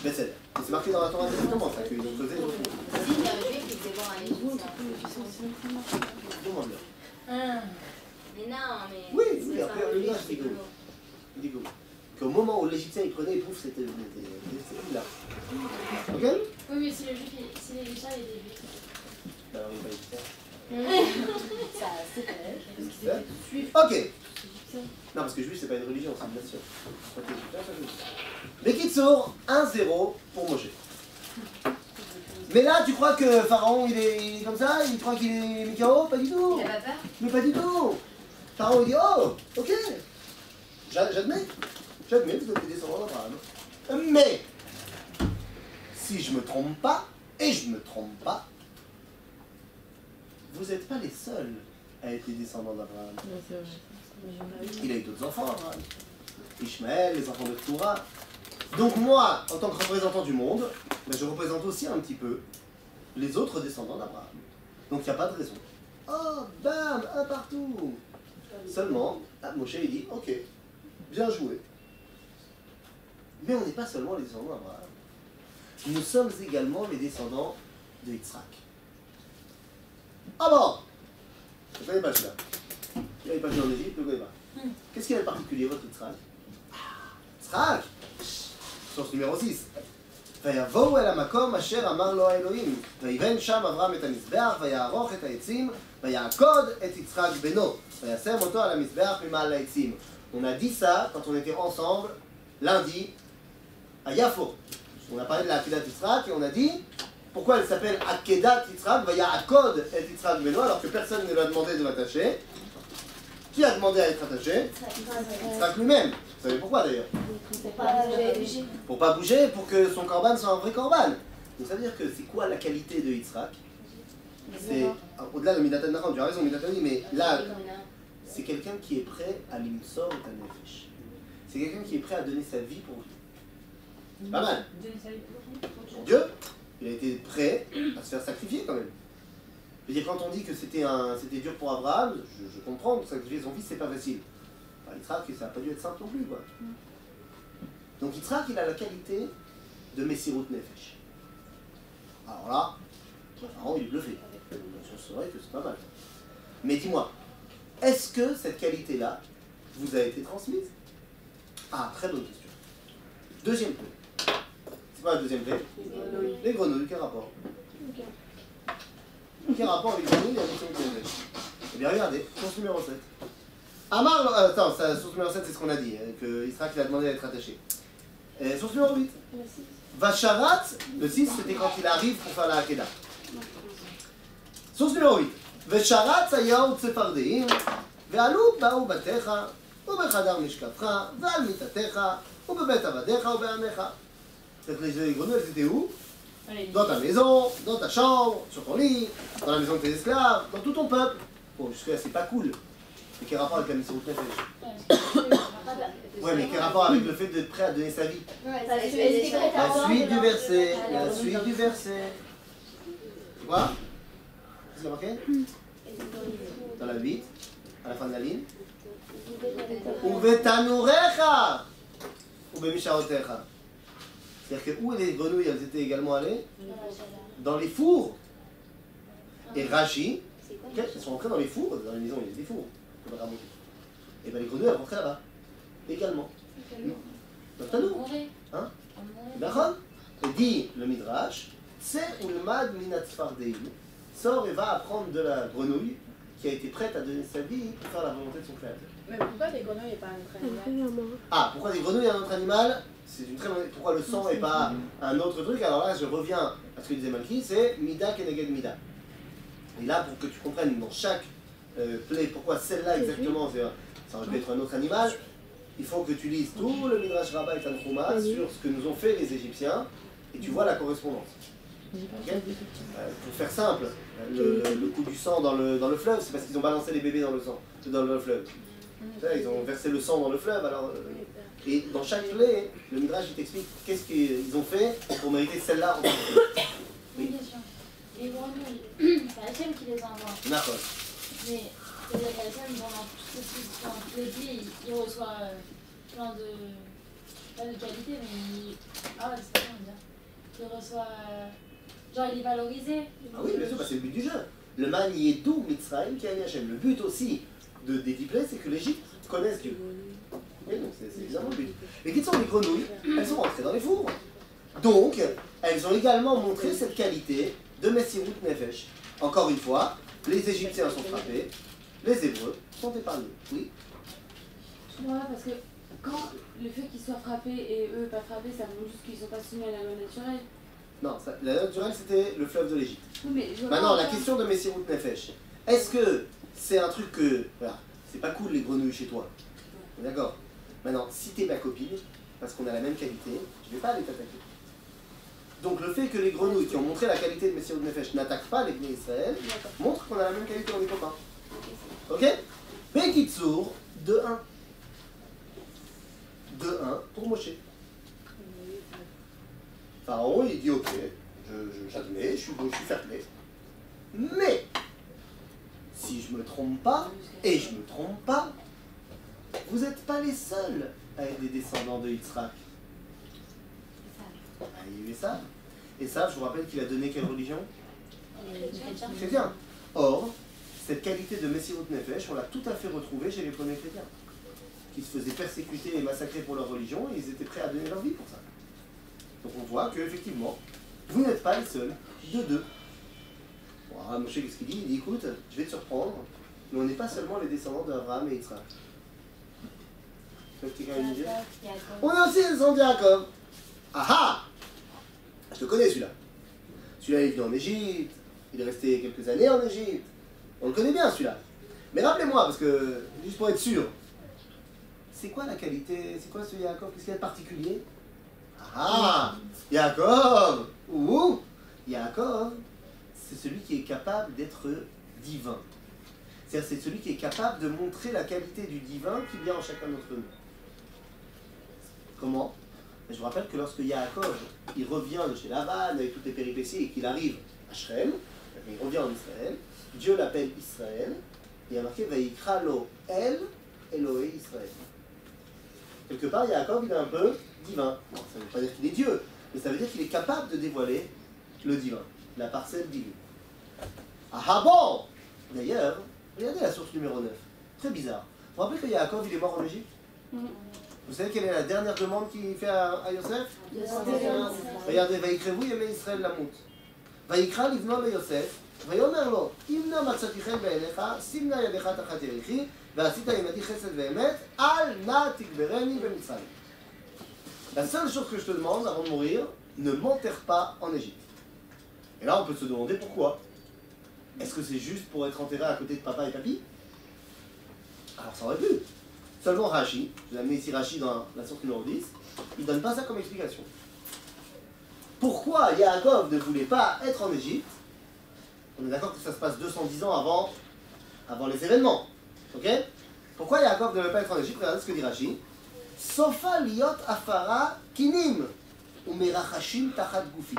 Ben c'est marqué dans la Torah exactement ça, qu'ils ont creusé et ils ont trouvé. Si, il y a un juif qui faisait voir un égyptien. Comment dire? Ah. Mais non, mais. Oui, c'est oui, pas après, un le juif gars, qui c'est fait cool. Il dit qu'au moment où l'Égyptien il prenait, pouf, c'était plus là. Ok? Oui, mais si le juif, si l'Égyptien il est juif. Alors, il est pas égyptien. Ça, c'est vrai. Ok. Non, parce que juif, c'est pas une religion, c'est une nation. Mais Kitsour, 1-0 pour Moshe. Mais là, tu crois que Pharaon, il est comme ça? Il croit qu'il est Mikao? Pas du tout. Il a pas peur? Mais pas du tout. Pharaon, il dit, oh, ok. J'admets, vous êtes des descendants d'Abraham. Mais, si je me trompe pas, et je me trompe pas, vous n'êtes pas les seuls à être les descendants d'Abraham. Ouais, c'est vrai. Il a eu d'autres enfants, Abraham. Ishmaël, les enfants de Toura. Donc moi, en tant que représentant du monde, ben, je représente aussi un petit peu les autres descendants d'Abraham. Donc il n'y a pas de raison. Oh, bam, un partout. Seulement, Moshe il dit, ok, bien joué. Mais on n'est pas seulement les descendants d'Abraham. Nous sommes également les descendants de Yitzhak. Ah bon? Je ne connais pas celui-là. Il n'avait pas joué en Égypte, je ne connais pas. Qu'est-ce qu'il y a de particulier, votre Yitzhak? Yitzhak, source numéro 6. ויבואו אל המקום אשר אמר לו האלוהים, ויבן שם אברהם את המזבח, ויערוך את העצים, ויעקוד את יצחק בנו, וישם אותו על המזבח ממעל העצים. On a dit ça quand on était ensemble lundi à Yafo. On a parlé de la Akedat Yitzhak et on a dit pourquoi elle s'appelle Akedat Yitzhak, ויעקוד את יצחק בנו, alors que personne ne lui a demandé de l'attacher. Qui a demandé à être attaché? Yitzhak lui-même. Vous savez pourquoi d'ailleurs? Pour pas bouger, pour que son korban soit un vrai korban. Donc ça veut dire que c'est quoi la qualité de Yitzhak? C'est, au-delà de Midat Nahon, tu as raison, Midat Nahon, mais là, c'est quelqu'un qui est prêt à l'imsor et à nefesh. C'est quelqu'un qui est prêt à donner sa vie pour lui. C'est pas mal. Pour Dieu, il a été prêt à se faire sacrifier quand même. Je veux dire, quand on dit que c'était dur pour Abraham, je comprends que sacrifier son fils, c'est pas facile. Enfin, Yitzhak, ça n'a pas dû être simple non plus, quoi. Donc Yitzhak, il a la qualité de Messirut Nefesh. Alors là, Pharaon, il est bluffé. C'est vrai que c'est pas mal. Mais dis-moi, est-ce que cette qualité-là vous a été transmise? Ah, très bonne question. Deuxième plaie. C'est quoi la deuxième plaie? Les grenouilles, quel rapport? Quel rapport avec les grenouilles et la Messirut Nefesh? Eh bien regardez, source numéro 7. Amar, attends, source numéro 7, c'est ce qu'on a dit, que Yitzhak il a demandé d'être attaché. Source numéro 8. Vacharat, le 6, c'était quand il arrive pour faire la Hakeda. Source numéro 8. Vacharat ayahu tsefardéim, ve'alu ba'u batecha, ובחדר משכבך, ועל מיטתך, ובבית עבדיך ובעמך. Les grenouilles, elles étaient où? Dans ta maison, dans ta chambre, sur ton lit, dans la maison de tes esclaves, dans tout ton peuple. Bon, jusque-là, c'est pas cool. Mais quel rapport avec la mission de Nefesh? Ouais, mais quel rapport avec le fait d'être prêt à donner sa vie? La suite du verset. La suite du verset. Tu vois? Qu'est-ce qu'il y a marqué? Dans la 8, à la fin de la ligne. Uvetanurecha ubemishaotecha. C'est-à-dire que où les grenouilles elles étaient également allées? Dans les fours. Et Rashi, elles sont rentrées dans les fours, dans les maisons il y a des fours. Et bien les grenouilles elles rentraient là-bas. Également. Donc t'as nous. Hein? D'accord? Et dit le Midrash, c'est ulmad minat sfardeim. Sors et va apprendre de la grenouille qui a été prête à donner sa vie pour faire la volonté de son créateur. Mais pourquoi les grenouilles et pas un autre animal? Ah, pourquoi des grenouilles et un autre animal? C'est une très bonne... Pourquoi le sang et pas un autre truc? Alors là, je reviens à ce que disait Malki, c'est Mida Keneged Mida. Et là, pour que tu comprennes dans chaque plaie, pourquoi celle-là exactement, ça aurait pu être un autre animal, il faut que tu lises tout le Midrash Rabbah et Tanchuma sur ce que nous ont fait les Égyptiens, et tu vois la correspondance. Okay? Pour faire simple, le coup du sang dans le fleuve, c'est parce qu'ils ont balancé les bébés dans le sang, dans le fleuve. Ils ont versé le sang dans le fleuve, alors Et dans chaque clé, le Midrash il t'explique qu'est-ce qu'ils ont fait pour mériter celle-là en particulier. Une question. Les grenouilles, c'est Hachem qui les envoie. D'accord. Mais c'est-à-dire qu'Hachem, pendant tous les pieds, il reçoit plein de. Pas de qualité, mais. Ah ouais, c'est pas comment dire. Il reçoit. Genre, il est valorisé. Ah oui, bien sûr, bah, c'est le but du jeu. Le man y est d'où Mitzrayim qui a Hachem. Le but aussi des 10 plaies, c'est que l'Égypte connaisse Dieu. Et donc, c'est évidemment le but. Mais qui sont les grenouilles? Elles sont rentrées dans les fours. Donc, elles ont également montré cette qualité de Messirut Nefesh. Encore une fois, les Égyptiens sont frappés, les Hébreux sont épargnés. Oui. Ouais, parce que quand le fait qu'ils soient frappés et eux pas frappés, ça montre juste qu'ils ne sont pas soumis à la loi naturelle. Non, ça, la loi naturelle, c'était le fleuve de l'Égypte. Oui, mais je vois Maintenant, pas la question de Messirut Nefesh. Est-ce que c'est un truc que... Voilà, c'est pas cool les grenouilles chez toi. D'accord. Maintenant, si t'es ma copine, parce qu'on a la même qualité, je vais pas aller t'attaquer. Donc le fait que les grenouilles qui ont montré la qualité de Messirut Nefesh n'attaquent pas les Bnei Israël, montre qu'on a la même qualité, on est copains. Ok? Bekitsour, 2-1. 2-1 pour Moshe. Pharaon, il dit ok, j'admets, je suis fair play. Mais, si je me trompe pas, et je me trompe pas, vous n'êtes pas les seuls à être des descendants de Yitzhak. Ah, il y a eu Esav. Esav, je vous rappelle qu'il a donné quelle religion? Chrétien. Or, cette qualité de Messirut Nefesh, on l'a tout à fait retrouvée chez les premiers chrétiens, qui se faisaient persécuter et massacrer pour leur religion, et ils étaient prêts à donner leur vie pour ça. Donc on voit que effectivement, vous n'êtes pas les seuls, de deux. Bon, Moshe, qu'est-ce qu'il dit? Il dit écoute, je vais te surprendre, mais on n'est pas seulement les descendants d'Abraham et Yitzhak. On est aussi les descendants de Jacob. Ah ah! Je te connais celui-là. Celui-là il est venu en Égypte, il est resté quelques années en Égypte. On le connaît bien celui-là. Mais rappelez-moi, parce que, juste pour être sûr, c'est quoi la qualité, c'est quoi ce Jacob? Qu'est-ce qu'il y a de particulier? Ah! Jacob! Ouh! Jacob, c'est celui qui est capable d'être divin. C'est-à-dire c'est celui qui est capable de montrer la qualité du divin qui vient en chacun d'entre nous. Comment? Je vous rappelle que lorsque Yaakov il revient de chez Lavan avec toutes les péripéties et qu'il arrive à Shrem, il revient en Israël, Dieu l'appelle Israël, et il y a marqué Vayikra lo El Elohé Israël. Quelque part, Yaakov il est un peu divin. Bon, ça ne veut pas dire qu'il est Dieu, mais ça veut dire qu'il est capable de dévoiler le divin, la parcelle divine. Ah ah bon! D'ailleurs, regardez la source numéro 9. Très bizarre. Vous vous rappelez que Yaakov il est mort en Égypte? Vous savez quelle est la dernière demande qu'il fait à Yosef? Regardez, Vaikrevu yemei Israël lamut. Vaikra livno le Yosef, ויאמר לו, אם נא מצאתי חן בעיניך, שים נא ידך תחת ירכי, ועשית עמדי חסד ואמת, אל נא תגברני במצרים. La seule chose que je te demande avant de mourir, ne m'enterre pas en Égypte. Et là, on peut se demander pourquoi. Est-ce que c'est juste pour être enterré à côté de papa et papy? Alors ça aurait pu. Seulement Rashi, je vous ai amené ici Rashi dans la source numéro 10, il ne donne pas ça comme explication. Pourquoi Yaakov ne voulait pas être en Égypte? On est d'accord que ça se passe 210 ans avant les événements. Ok? Pourquoi Yaakov ne veut pas être en Égypte? Regardez ce que dit Rashi. Sofa liot afara kinim umerachashim tachat gufi.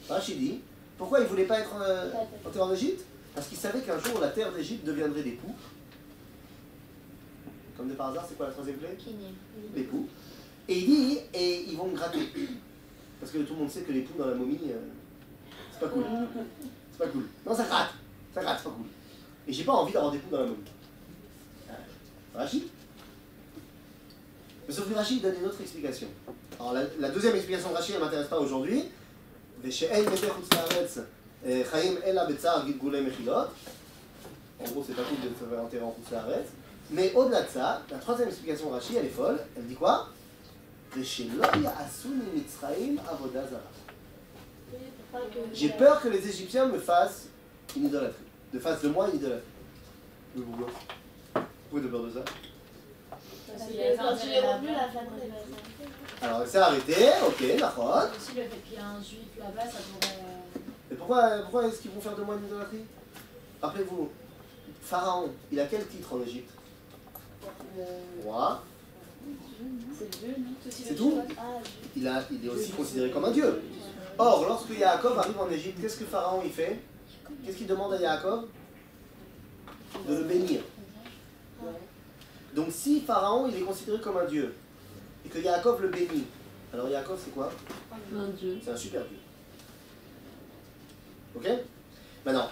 Rashi dit, pourquoi il ne voulait pas être enterré en Égypte? Parce qu'il savait qu'un jour la terre d'Égypte deviendrait des poux. Comme de par hasard, c'est quoi la troisième clé? Les poux. Et il dit, et ils vont me gratter. Parce que tout le monde sait que les poux dans la momie, c'est pas cool. C'est pas cool. Non, ça gratte. Ça gratte, c'est pas cool. Et j'ai pas envie d'avoir des poux dans la momie. Rashi? Mais sauf que Rashi donne une autre explication. Alors la deuxième explication de Rashi, elle ne m'intéresse pas aujourd'hui. En gros, c'est pas cool de se faire enterrer en Khutz Laaretz. Mais au-delà de ça, la troisième explication de Rashi, elle est folle. Elle dit quoi? J'ai peur que les Égyptiens me fassent une idolâtrie. De fassent de moi une idolâtrie. Le boulot. Pourquoi de peur de ça? Parce qu'il a Quand tu es revenu, la femme Alors il s'est arrêté, ok, d'accord. aussi le fait qu'il y a un juif là-bas, ça pourrait. Mais pourquoi est-ce qu'ils vont faire de moi une idolâtrie? Rappelez-vous, Pharaon, il a quel titre en Égypte? Roi. C'est le jeu, non? C'est tout. Il est aussi considéré comme un dieu. Or, lorsque Yaakov arrive en Égypte, qu'est-ce que Pharaon il fait? Qu'est-ce qu'il demande à Yaakov? De le bénir. Donc si Pharaon il est considéré comme un dieu, et que Yaakov le bénit, alors Yaakov c'est quoi? Un dieu. C'est un super dieu. Ok? Maintenant,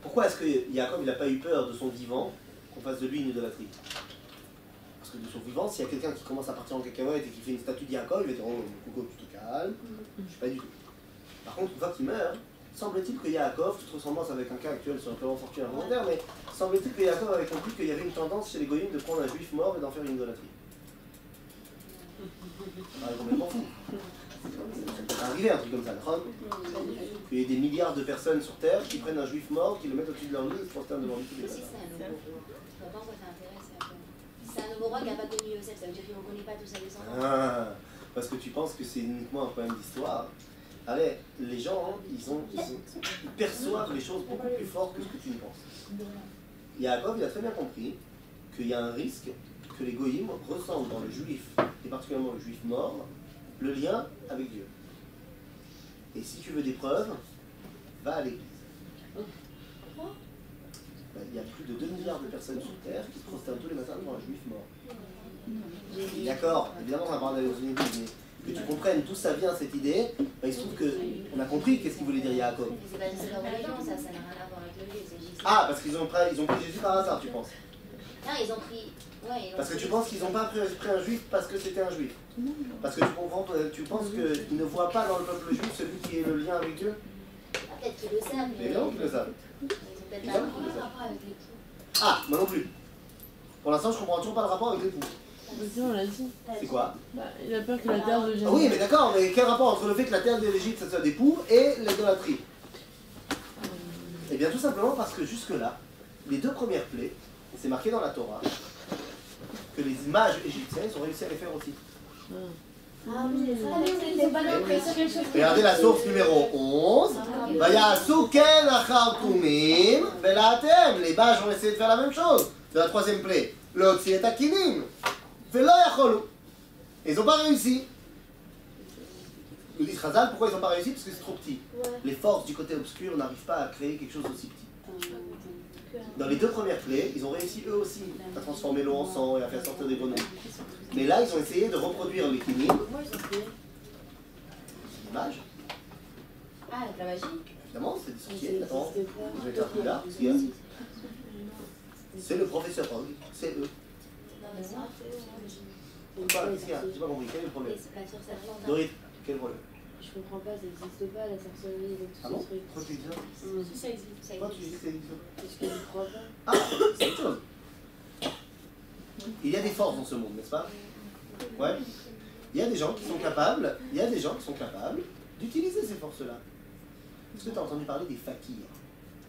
pourquoi est-ce que Yaakov il n'a pas eu peur de son vivant qu'on fasse de lui une idolâtrie? Parce que de son vivant, s'il y a quelqu'un qui commence à partir en cacahuète et qui fait une statue de Yaakov, il va dire oh Coco, tu te calmes, je suis pas du tout. Par contre, une fois qu'il meurt, semble-t-il que Yaakov, toute ressemblance avec un cas actuel sur un plan fortune involontaire, mais semble-t-il que Yaakov avait compris qu'il y avait une tendance chez les goyim de prendre un juif mort et d'en faire une idolâtrie. Ah, il est complètement fou. Ça peut arriver un truc comme ça, qu'il y ait des milliards de personnes sur Terre qui prennent un juif mort, qui le mettent au-dessus de leur lit et se prosternent devant lui tous les Si matins. c'est un nouveau roi, je vois pas pourquoi ça intéresse. C'est un nouveau roi qui n'a pas connu Yosef, ça veut dire qu'il ne reconnaît pas tous sa descendance. Ah, parce que tu penses que c'est uniquement un problème d'histoire. Allez, les gens, ils perçoivent les choses beaucoup plus fort que ce que tu ne penses. Yaakov, il a très bien compris qu'il y a un risque que les goyim ressentent dans le juif, et particulièrement le juif mort, le lien avec Dieu. Et si tu veux des preuves, va à l'église. Il y a plus de 2 milliards de personnes sur Terre qui se prosternent tous les matins devant un juif mort. D'accord, évidemment on va parler aux églises, mais que tu comprennes d'où ça vient cette idée, il se trouve qu'on a compris qu'est-ce qu'il voulait dire Yaakov. C'est pas leur religion, ça n'a rien à voir avec le Dieu, c'est juste. Ah, parce qu'ils ont pris Jésus par hasard, tu penses? Non, ils ont pris. Ouais, Parce que tu penses qu'ils n'ont pas pris un juif parce que c'était un juif. Parce que tu comprends, tu penses qu'ils ne voient pas dans le peuple juif celui qui est le lien avec Dieu. Ah, peut-être qu'ils le savent, mais. Évidemment qu'ils le savent. Ils ont peut-être Évidemment pas. qu'ils le savent. Ah, moi non plus. Pour l'instant, je comprends toujours pas le rapport avec l'époux. Vas-y, on l'a dit. C'est quoi? Bah, il a peur que la terre devienne. Ah oui, mais d'accord, mais quel rapport entre le fait que la terre de l'Égypte, ça soit des poux, et l'idolâtrie? Eh bien, tout simplement parce que jusque-là, les 2 premières plaies, et c'est marqué dans la Torah, que les mages égyptiens, ils ont réussi à les faire aussi. Ah oui, c'est pas l'impression. Regardez la source numéro 11. Vayasu ken achar tumim velatem. Les mages ont essayé de faire la même chose. C'est la 3e plaie. L'otzi et akinim. Velo yacholu. Ils n'ont pas réussi. Nous dit Chazal, pourquoi ils n'ont pas réussi? Parce que c'est trop petit. Les forces du côté obscur n'arrivent pas à créer quelque chose d'aussi petit. Dans les 2 premières plaies, ils ont réussi eux aussi à transformer l'eau en sang et à faire sortir des grenouilles. Mais là, ils ont essayé de reproduire les kinim. Comment ils ont fait? L'image. Ah, avec la magie? Évidemment, c'est des sorciers. Attends, vous êtes un peu là, parce qu'il y a- c'est le professeur Hogg, c'est eux. Non, mais ça. Pourquoi? Qu'est-ce qu'il y a? J'ai pas compris, quel est le problème? La sorcellerie. Dorit, quel problème? Je comprends pas, ça n'existe pas la sorcellerie et tout Ah bon? ce truc. Pourquoi tu dis ça? Si ça existe. Ça Pourquoi tu dis existe. que ça existe pas? Parce que je crois pas. Ah, c'est autre chose. Il y a des forces dans ce monde, n'est-ce pas? Ouais. Il y a des gens qui sont capables, d'utiliser ces forces-là. Est-ce que tu as entendu parler des fakirs?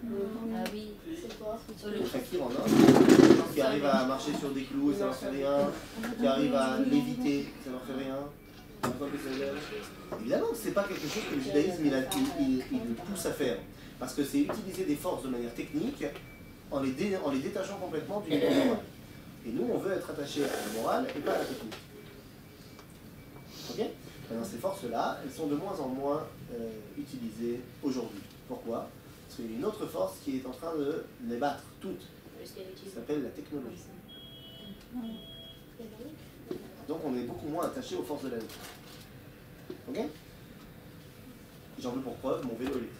Ah oui. C'est quoi? Les fakirs en Inde, des gens qui arrivent à marcher sur des clous et ça leur fait rien, qui arrivent à léviter, ça leur fait rien. Évidemment que c'est pas quelque chose que le judaïsme il le pousse à faire, parce que c'est utiliser des forces de manière technique en les détachant complètement du niveau moral. Et nous, on veut être attachés à la morale et pas à la technique. Ok? Maintenant, ces forces-là, elles sont de moins en moins utilisées aujourd'hui. Pourquoi? Parce qu'il y a une autre force qui est en train de les battre toutes. Ça s'appelle la technologie. Donc on est beaucoup moins attaché aux forces de la vie. Ok? J'en veux pour preuve mon vélo électrique.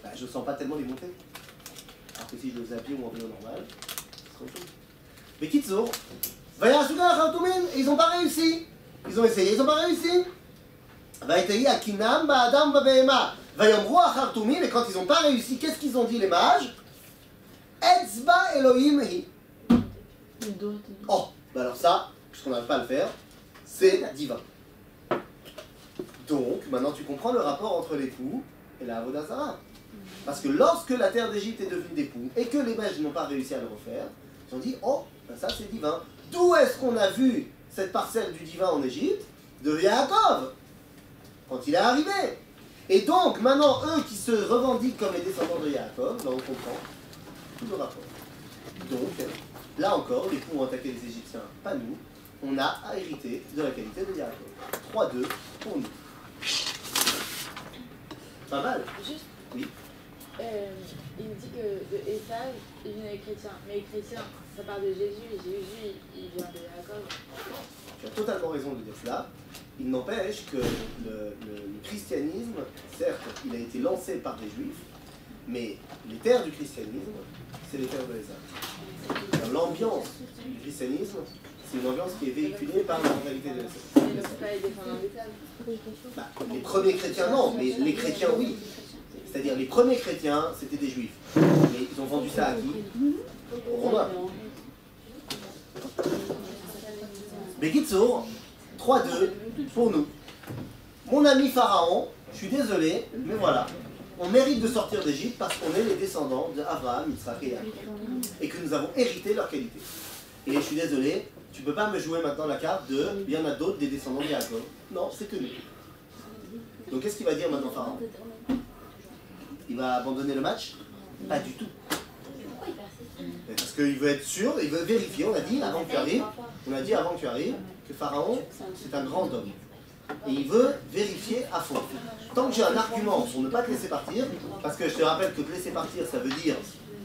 Bah, je sens pas tellement les montées. Alors que si je le faisais à pied ou en vélo normal, ce serait autre chose. Mais Kitsour, ils n'ont pas réussi. Ils ont essayé, ils n'ont pas réussi. Et quand ils n'ont pas réussi, qu'est-ce qu'ils ont dit les mages? Etzba Elohim hi. Il doit. Oh, bah alors ça, puisqu'on n'arrive pas à le faire, c'est divin. Donc, maintenant tu comprends le rapport entre l'époux et la Avodah Zarah. Parce que lorsque la terre d'Égypte est devenue des poux et que les mages n'ont pas réussi à le refaire, ils ont dit, oh, ben ça c'est divin. D'où est-ce qu'on a vu cette parcelle du divin en Égypte? De Yaakov, quand il est arrivé. Et donc, maintenant, eux qui se revendiquent comme les descendants de Yaakov, ben on comprend tout le rapport. Donc, Là encore, les coups ont attaqué les Égyptiens, pas nous. On a à hériter de la qualité de Yaakov. 3-2 pour nous. Pas mal. Juste. Oui. Il dit que de Esav, il vient des chrétiens. Mais les chrétiens, ça part de Jésus. Et Jésus, il vient de Jacob. Tu as totalement raison de dire cela. Il n'empêche que le christianisme, certes, il a été lancé par des juifs, mais les terres du christianisme, c'est les terres de Esav. L'ambiance du christianisme, c'est une ambiance qui est véhiculée par la mentalité de Esav. Mais ne pas les défendre en Esav. Les premiers chrétiens, non, mais les chrétiens, oui. C'est-à-dire, les premiers chrétiens, c'était des juifs. Mais ils ont vendu ça à qui? Aux Romains. Bekitsour, 3-2 pour nous. Mon ami Pharaon, je suis désolé, mais voilà. On mérite de sortir d'Égypte parce qu'on est les descendants d'Abraham, Yitzhak et Yaakov. Et que nous avons hérité leur qualité. Et je suis désolé, tu peux pas me jouer maintenant la carte de il y en a d'autres des descendants de Yaakov. Non, c'est que nous. Donc qu'est-ce qu'il va dire maintenant Pharaon? Il va abandonner le match? Pas du tout. Parce qu'il veut être sûr, il veut vérifier. On a dit avant que tu arrives, que Pharaon, c'est un grand homme. Et il veut vérifier à fond. Tant que j'ai un argument pour ne pas te laisser partir, parce que je te rappelle que te laisser partir, ça veut dire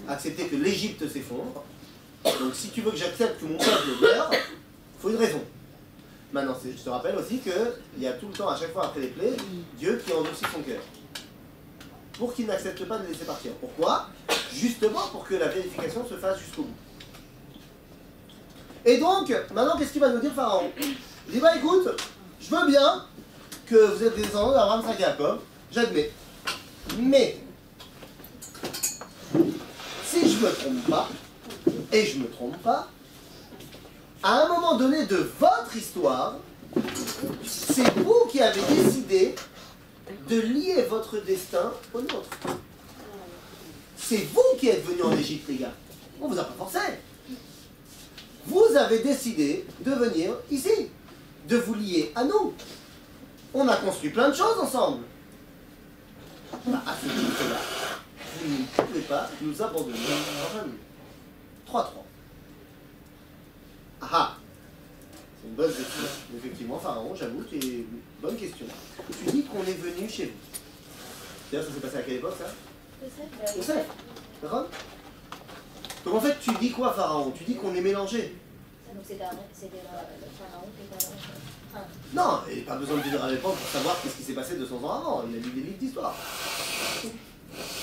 accepter que l'Égypte s'effondre. Donc si tu veux que j'accepte que mon peuple meure, il faut une raison. Maintenant, je te rappelle aussi qu'il y a tout le temps, à chaque fois après les plaies, Dieu qui endurcit son cœur. Pour qu'il n'accepte pas de laisser partir. Pourquoi? Justement pour que la vérification se fasse jusqu'au bout. Et donc, maintenant, qu'est-ce qu'il va nous dire Pharaon? Il dit, bah écoute, je veux bien que vous êtes des descendants d'Abraham, Isaac et Jacob, j'admets. Mais, si je me trompe pas, et je me trompe pas, à un moment donné de votre histoire, c'est vous qui avez décidé de lier votre destin au nôtre. C'est vous qui êtes venus en Égypte, les gars. On vous a pas forcé. Vous avez décidé de venir ici, de vous lier à nous. On a construit plein de choses ensemble. Bah, à ce titre-là, vous ne pouvez pas nous abandonner en famille. 3-3. Ah ah. C'est une bonne question. Effectivement, Pharaon, j'avoue, c'est une bonne question. Tu dis qu'on est venu chez vous. D'ailleurs, ça s'est passé à quelle époque, ça? On sait. D'accord? Donc en fait, tu dis quoi, Pharaon? Tu dis qu'on est mélangé. Donc c'était le pharaon qui était là. Non, il n'y a pas besoin de vivre à l'époque pour savoir qu'est-ce qui s'est passé 200 ans avant. Il a lu des livres d'histoire.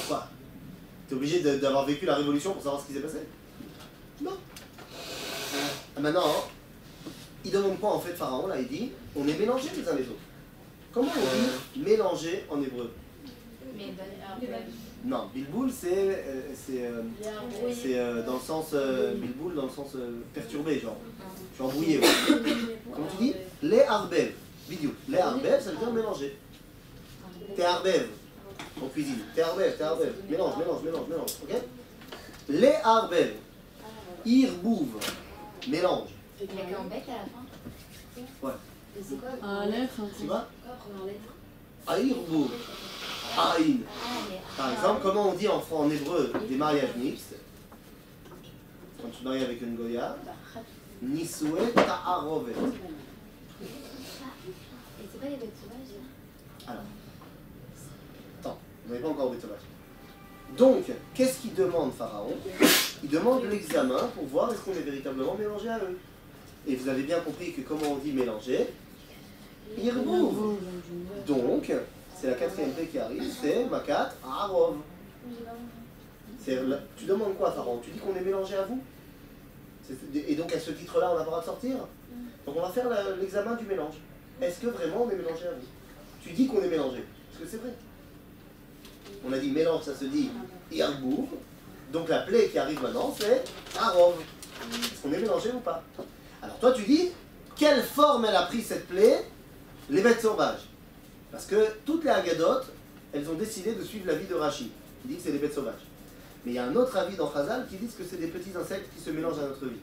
Quoi? T'es obligé d'avoir vécu la Révolution pour savoir ce qui s'est passé? Non. Maintenant, il demande quoi en fait Pharaon? Là, il dit, on est mélangés les uns les autres. Comment on dit mélanger en hébreu? Non, bilboul c'est dans le sens bilboul dans le sens perturbé, genre. Je suis embrouillé. Ouais. Comment tu dis? Les arbev. Vidéo. Les arbev, ça veut dire mélanger. T'es arbev en cuisine. T'es arbev. Mélange. Ok? Les arbev. Irbouv. Mélange. Il n'y a qu'un bête à la fin. Ouais. Et c'est quoi? Un lettre, un Tu vois? Encore en lettre. Irbouv. Aïn. Par exemple, comment on dit en hébreu des mariages mixtes? Quand tu te maries avec une Goya, Nisoué Ta'arovet. Et c'est pas les bêtes sauvages? Alors, attends, vous n'avez pas encore bête sauvage. Donc, qu'est-ce qu'il demande Pharaon? Il demande l'examen pour voir est-ce qu'on est véritablement mélangé à eux. Et vous avez bien compris que comment on dit mélanger? Irbouv. Donc, c'est la quatrième paix qui arrive, c'est Makat Arov. Tu demandes quoi, Pharaon? Tu dis qu'on est mélangé à vous? Et donc à ce titre-là, on n'a pas le droit de sortir? Donc on va faire l'examen du mélange. Est-ce que vraiment on est mélangé à vous? Tu dis qu'on est mélangé. Est-ce que c'est vrai? On a dit mélange, ça se dit Irbouv. Donc la plaie qui arrive maintenant, c'est Arov. Est-ce qu'on est mélangé ou pas? Alors toi, tu dis, quelle forme elle a pris cette plaie? Les bêtes sauvages. Parce que toutes les Haggadot, elles ont décidé de suivre l'avis de Rashi. Il dit que c'est des bêtes sauvages. Mais il y a un autre avis dans Chazal qui dit que c'est des petits insectes qui se mélangent à notre vie.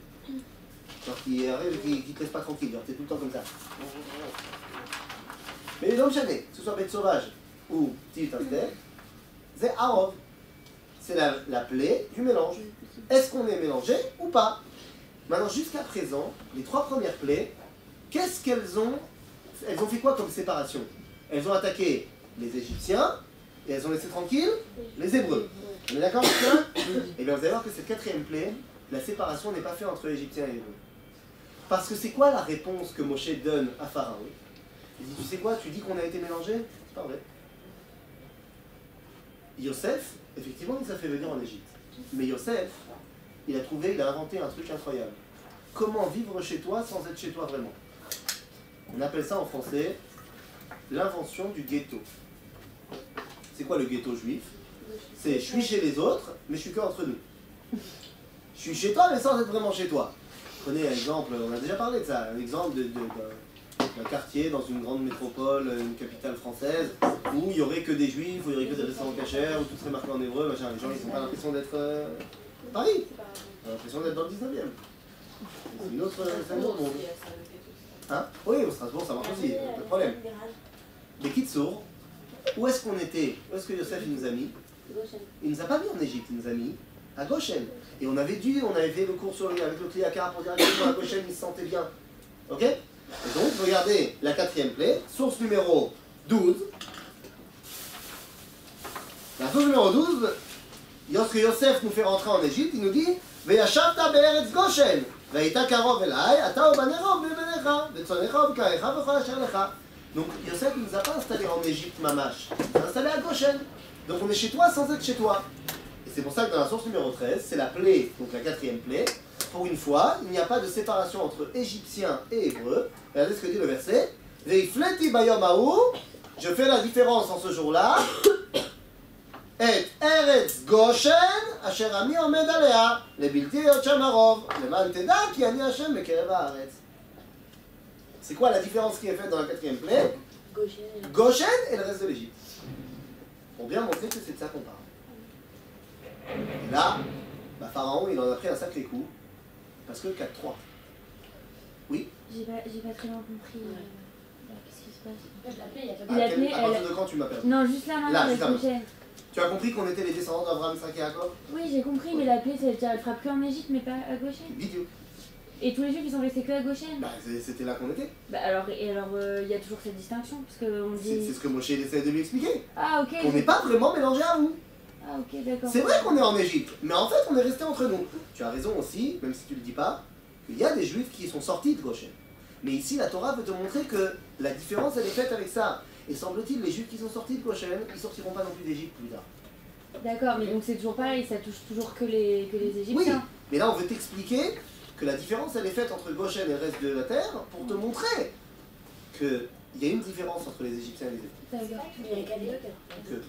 Genre qui arrivent et qui ne te laissent pas tranquille. Genre t'es tout le temps comme ça. Mais non, jamais, que ce soit bête sauvage ou petit insecte, c'est Arov. C'est la plaie du mélange. Est-ce qu'on est mélangé ou pas? Maintenant, jusqu'à présent, les 3 premières plaies, qu'est-ce qu'elles ont? Elles ont fait quoi comme séparation? Elles ont attaqué les Égyptiens et elles ont laissé tranquilles les Hébreux. On est d'accord avec ça? Et bien vous allez voir que cette 4e plaie, la séparation n'est pas faite entre Égyptiens et Hébreux. Parce que c'est quoi la réponse que Moshe donne à Pharaon? Il dit, tu sais quoi, tu dis qu'on a été mélangés? C'est pas vrai. Yosef, effectivement, il s'est fait venir en Égypte. Mais Yosef, il a inventé un truc incroyable. Comment vivre chez toi sans être chez toi vraiment? On appelle ça en français l'invention du ghetto. C'est quoi le ghetto juif? C'est je suis chez les autres, mais je suis que entre nous. Je suis chez toi, mais sans être vraiment chez toi. Prenez un exemple, on a déjà parlé de ça, un exemple d'un quartier dans une grande métropole, une capitale française, où il n'y aurait que des juifs, où il n'y aurait que des restaurants cachers, où tout serait marqué en hébreu, machin. Les gens ils n'ont pas l'impression d'être Paris. Ils ont l'impression d'être dans le 19e. C'est une autre monde. Hein? Oui, au Strasbourg ça marche aussi, pas de problème. Les Kitsour, où est-ce qu'on était? Où est-ce que Yosef il nous a mis? Il ne nous a pas mis en Égypte, il nous a mis à Goshen. Et on avait fait le cours avec le Kliakar pour dire à Goshen il se sentait bien. Ok? Et donc, regardez la 4e plaie, source numéro 12. La source numéro 12, lorsque Yosef nous fait rentrer en Égypte, il nous dit Veyashavta be'eretz Goshen, ve'ita karov elai, ata ubanecha u'benecha, ve'tzonecha u'bekarecha v'chol asher lecha. Donc Yosef ne nous a pas installés en Égypte mamash, il nous a installés à Goshen. Donc on est chez toi sans être chez toi. Et c'est pour ça que dans la source numéro 13, c'est la plaie, donc la 4e plaie. Pour une fois, il n'y a pas de séparation entre Égyptiens et Hébreux. Regardez ce que dit le verset. Veifleti bayom hahu, je fais la différence en ce jour-là. Et Eretz Goshen, asher ami omed alea, lebilti yot sham harov, leman teda ki ani Hashem bekerev haaretz. C'est quoi la différence qui est faite dans la 4e plaie? Goshen et le reste de l'Égypte. Pour bien montrer que c'est de ça qu'on parle. Et là, Pharaon, il en a pris un sacré coup. Parce que 4-3. Oui? J'ai pas très bien compris. Qu'est-ce qui se passe? À partir de quand tu m'as perdu? Non, juste là, maintenant, la prochaine. Tu as compris qu'on était les descendants d'Abraham, Isaac et Jacob? Oui, j'ai compris, mais la plaie, elle frappe que en Égypte, mais pas à Goshen. Vidéo. Et tous les juifs, ils sont restés que à Goshen? C'était là qu'on était. Alors, il y a toujours cette distinction, parce qu'on dit... C'est ce que Moshe essaie de lui expliquer. Ah, ok. On n'est pas vraiment mélangés à vous. Ah, ok, d'accord. C'est vrai qu'on est en Égypte, mais en fait, on est resté entre nous. Tu as raison aussi, même si tu ne le dis pas, qu'il y a des juifs qui sont sortis de Goshen. Mais ici, la Torah veut te montrer que la différence, elle est faite avec ça. Et semble-t-il, les juifs qui sont sortis de Goshen, ils sortiront pas non plus d'Égypte plus tard. D'accord, mais donc c'est toujours pareil, ça touche toujours que les Égyptiens. Oui, mais là, on veut t'expliquer que la différence, elle est faite entre Goshen et le reste de la terre pour te montrer qu'il y a une différence entre les Égyptiens et les Hébreux. D'accord.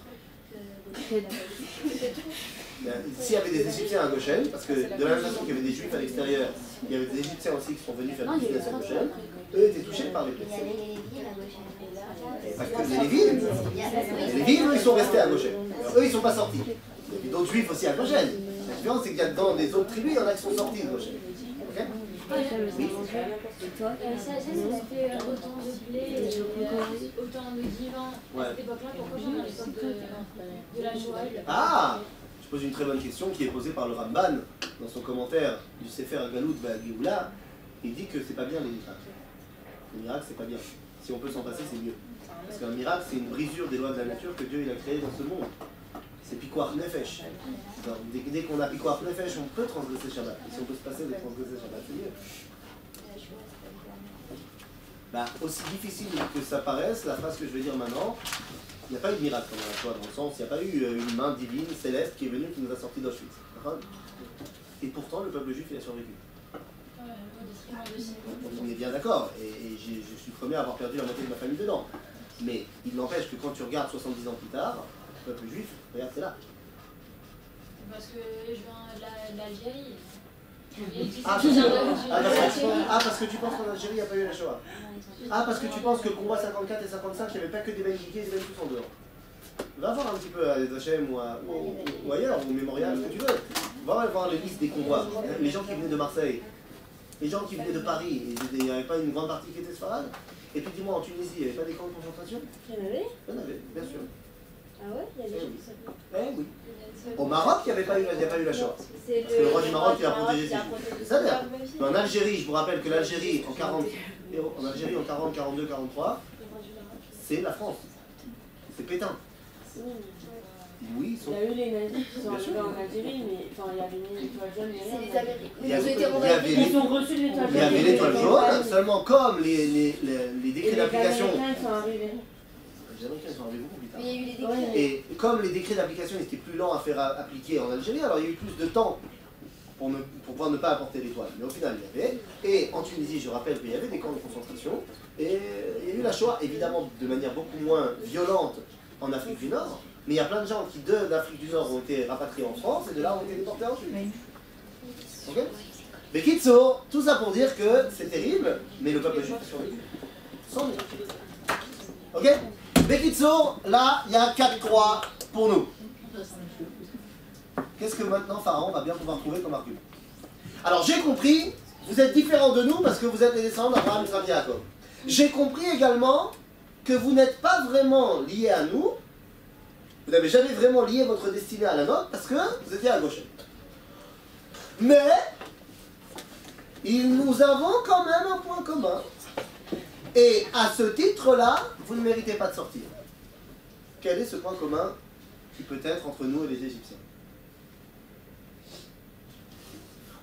S'il y avait des Égyptiens à Goshen, parce que de la même façon qu'il y avait des Juifs à l'extérieur, il y avait des Égyptiens aussi qui sont venus faire du business à Goshen, eux étaient touchés par les Il y blessés. avait les Lévites à Goshen. Parce que les Lévites, eux, ils sont restés à Goshen. Alors, eux, ils ne sont pas sortis. Il y avait d'autres Juifs aussi à Goshen. La différence, c'est qu'il y a dans les autres tribus, il y en a qui sont sortis de Goshen. Ok? Oui. Et toi, sagesse, elle a fait autant de plaies, autant de divans à cette époque-là, pourquoi j'en ai à l'époque de la Joël? Ah! Je pose une très bonne question qui est posée par le Ramban dans son commentaire du Sefer Galout Geoula. Il dit que c'est pas bien les miracles. Les miracles, c'est pas bien. Si on peut s'en passer, c'est mieux. Parce qu'un miracle, c'est une brisure des lois de la nature que Dieu il a créé dans ce monde. C'est Pikuach Nefesh. Alors, dès qu'on a Pikuach Nefesh, on peut transgresser Shabbat. Et si on peut se passer de transgresser Shabbat, c'est mieux. Aussi difficile que ça paraisse, la phrase que je vais dire maintenant, il n'y a pas eu de miracle pendant la Shoah, dans le sens, il n'y a pas eu une main divine, céleste, qui est venue, qui nous a sortis d'Auschwitz. Et pourtant, le peuple juif, il a survécu. On est bien d'accord, et je suis le premier à avoir perdu la moitié de ma famille dedans. Mais il n'empêche que quand tu regardes 70 ans plus tard, le peuple juif, regarde, c'est là. Parce que je viens de l'Algérie. Parce que tu penses qu'en Algérie, il n'y a pas eu la Shoah. Parce que tu penses que le combat 54 et 55, il n'y avait pas que des bennes guiqués et des bennes tous en dehors. Va voir un petit peu à l'Etachem ou ailleurs, au mémorial, ce que tu veux. Va voir les listes des convois. Les gens qui venaient de Marseille, les gens qui venaient de Paris, il n'y avait pas une grande partie qui était sfarade. Et puis dis-moi, en Tunisie, il n'y avait pas des camps de concentration? Il y en avait? Il y en avait, bien sûr. Ah ouais, il y a des gens qui sont Eh oui. Au Maroc, il n'y a pas eu la Shoah. C'est Parce que le roi du Maroc, il a protégé ses qui a juifs. protégé C'est ça, ses d'ailleurs. juifs. Mais en Algérie, je vous rappelle que l'Algérie en 40, 42, 43, c'est la France. C'est Pétain. Oui, ils sont. Il y a eu les nazis qui sont Bien sûr. arrivés en Algérie, mais enfin, il y avait mis l'étoile jaune et C'est rien. les Américains. Il y avait- Ils ont été il y renvoyés. avait les- Ils ont reçu l'étoile jaune. Il y avait l'étoile et jaune, seulement comme les Et décrets les d'application. Américains sont arrivés. Les Américains sont arrivés beaucoup plus tard. Mais il y a eu des Ouais. décrets. Et comme les décrets d'application étaient plus lents à faire appliquer en Algérie, alors il y a eu plus de temps pour pouvoir ne pas apporter l'étoile. Mais au final, il y avait. Et en Tunisie, je rappelle qu'il y avait des camps de concentration. Et il y a eu la Shoah, évidemment, de manière beaucoup moins violente en Afrique du Nord. Mais il y a plein de gens qui, d'Afrique du Nord, ont été rapatriés en France et de là ont été déportés en Suisse. Ok? Mais Kitso, tout ça pour dire que c'est terrible, mais le peuple juif a survécu. Sans doute. Ok? Bekitso, là, il y a 4 croix pour nous. Qu'est-ce que maintenant Pharaon va bien pouvoir trouver comme argument? Alors j'ai compris, vous êtes différents de nous parce que vous êtes les descendants d'Abraham, Isaac et Jacob. J'ai compris également que vous n'êtes pas vraiment liés à nous. Vous n'avez jamais vraiment lié votre destinée à la nôtre parce que vous étiez à gauche. Mais nous avons quand même un point commun. Et à ce titre-là, vous ne méritez pas de sortir. Quel est ce point commun qui peut être entre nous et les Égyptiens?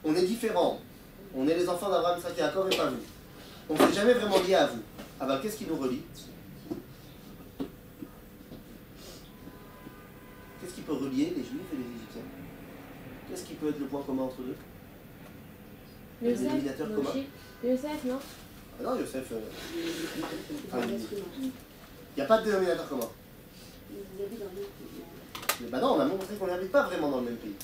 On est différents. On est les enfants d'Abraham, Isaac et Jacob et pas vous. On ne s'est jamais vraiment lié à vous. Alors qu'est-ce qui nous relie? Qu'est-ce qui peut relier les Juifs et les Égyptiens? Qu'est-ce qui peut être le point commun entre eux? Le dénominateur commun. Yosef, non? Ah non, Yosef. Il n'y a pas de dénominateur commun. Mais bah non, on a montré qu'on n'habite pas vraiment dans le même pays.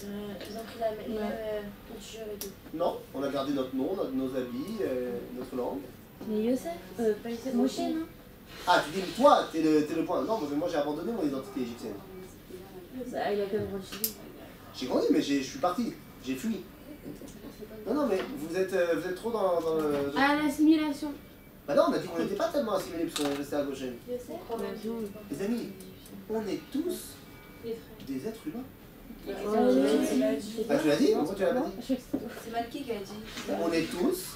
Ils ont pris la même culture et tout. Non, on a gardé notre nom, nos habits, notre langue. Mais Yosef? Pas Yosef, Moshe, non? Ah, tu dis, toi, t'es le point. Non, moi j'ai abandonné mon identité égyptienne. Bah, il a quand même grandi. J'ai grandi, mais je suis parti. J'ai fui. Non, mais vous êtes trop dans le... Ah, l'assimilation. Bah non, on a dit qu'on n'était pas tellement assimilés parce qu'on est resté à gauche. Les amis, on est tous des êtres humains. Ah, tu l'as dit? Pourquoi tu l'as pas dit? C'est Malky qui a dit. On est tous...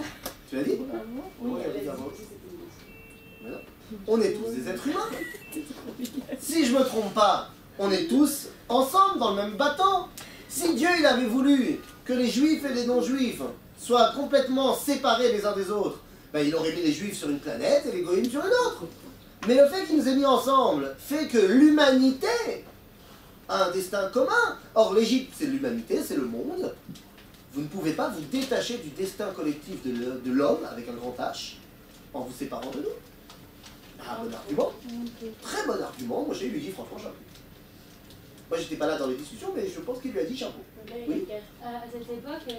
Tu l'as dit? Oui, elle a dit. Mais non. On est tous des êtres humains. Si je me trompe pas, on est tous ensemble dans le même bateau. Si Dieu il avait voulu que les juifs et les non-juifs soient complètement séparés les uns des autres, ben, il aurait mis les juifs sur une planète et les goïms sur une autre. Mais le fait qu'il nous ait mis ensemble fait que l'humanité a un destin commun. Or l'Égypte c'est l'humanité, c'est le monde. Vous ne pouvez pas vous détacher du destin collectif de l'homme avec un grand H en vous séparant de nous. Ah, bon argument. Très bon argument. Moi j'ai lui dit franchement chapeau. Moi j'étais pas là dans les discussions, mais je pense qu'il lui a dit chapeau. Oui. À cette époque, les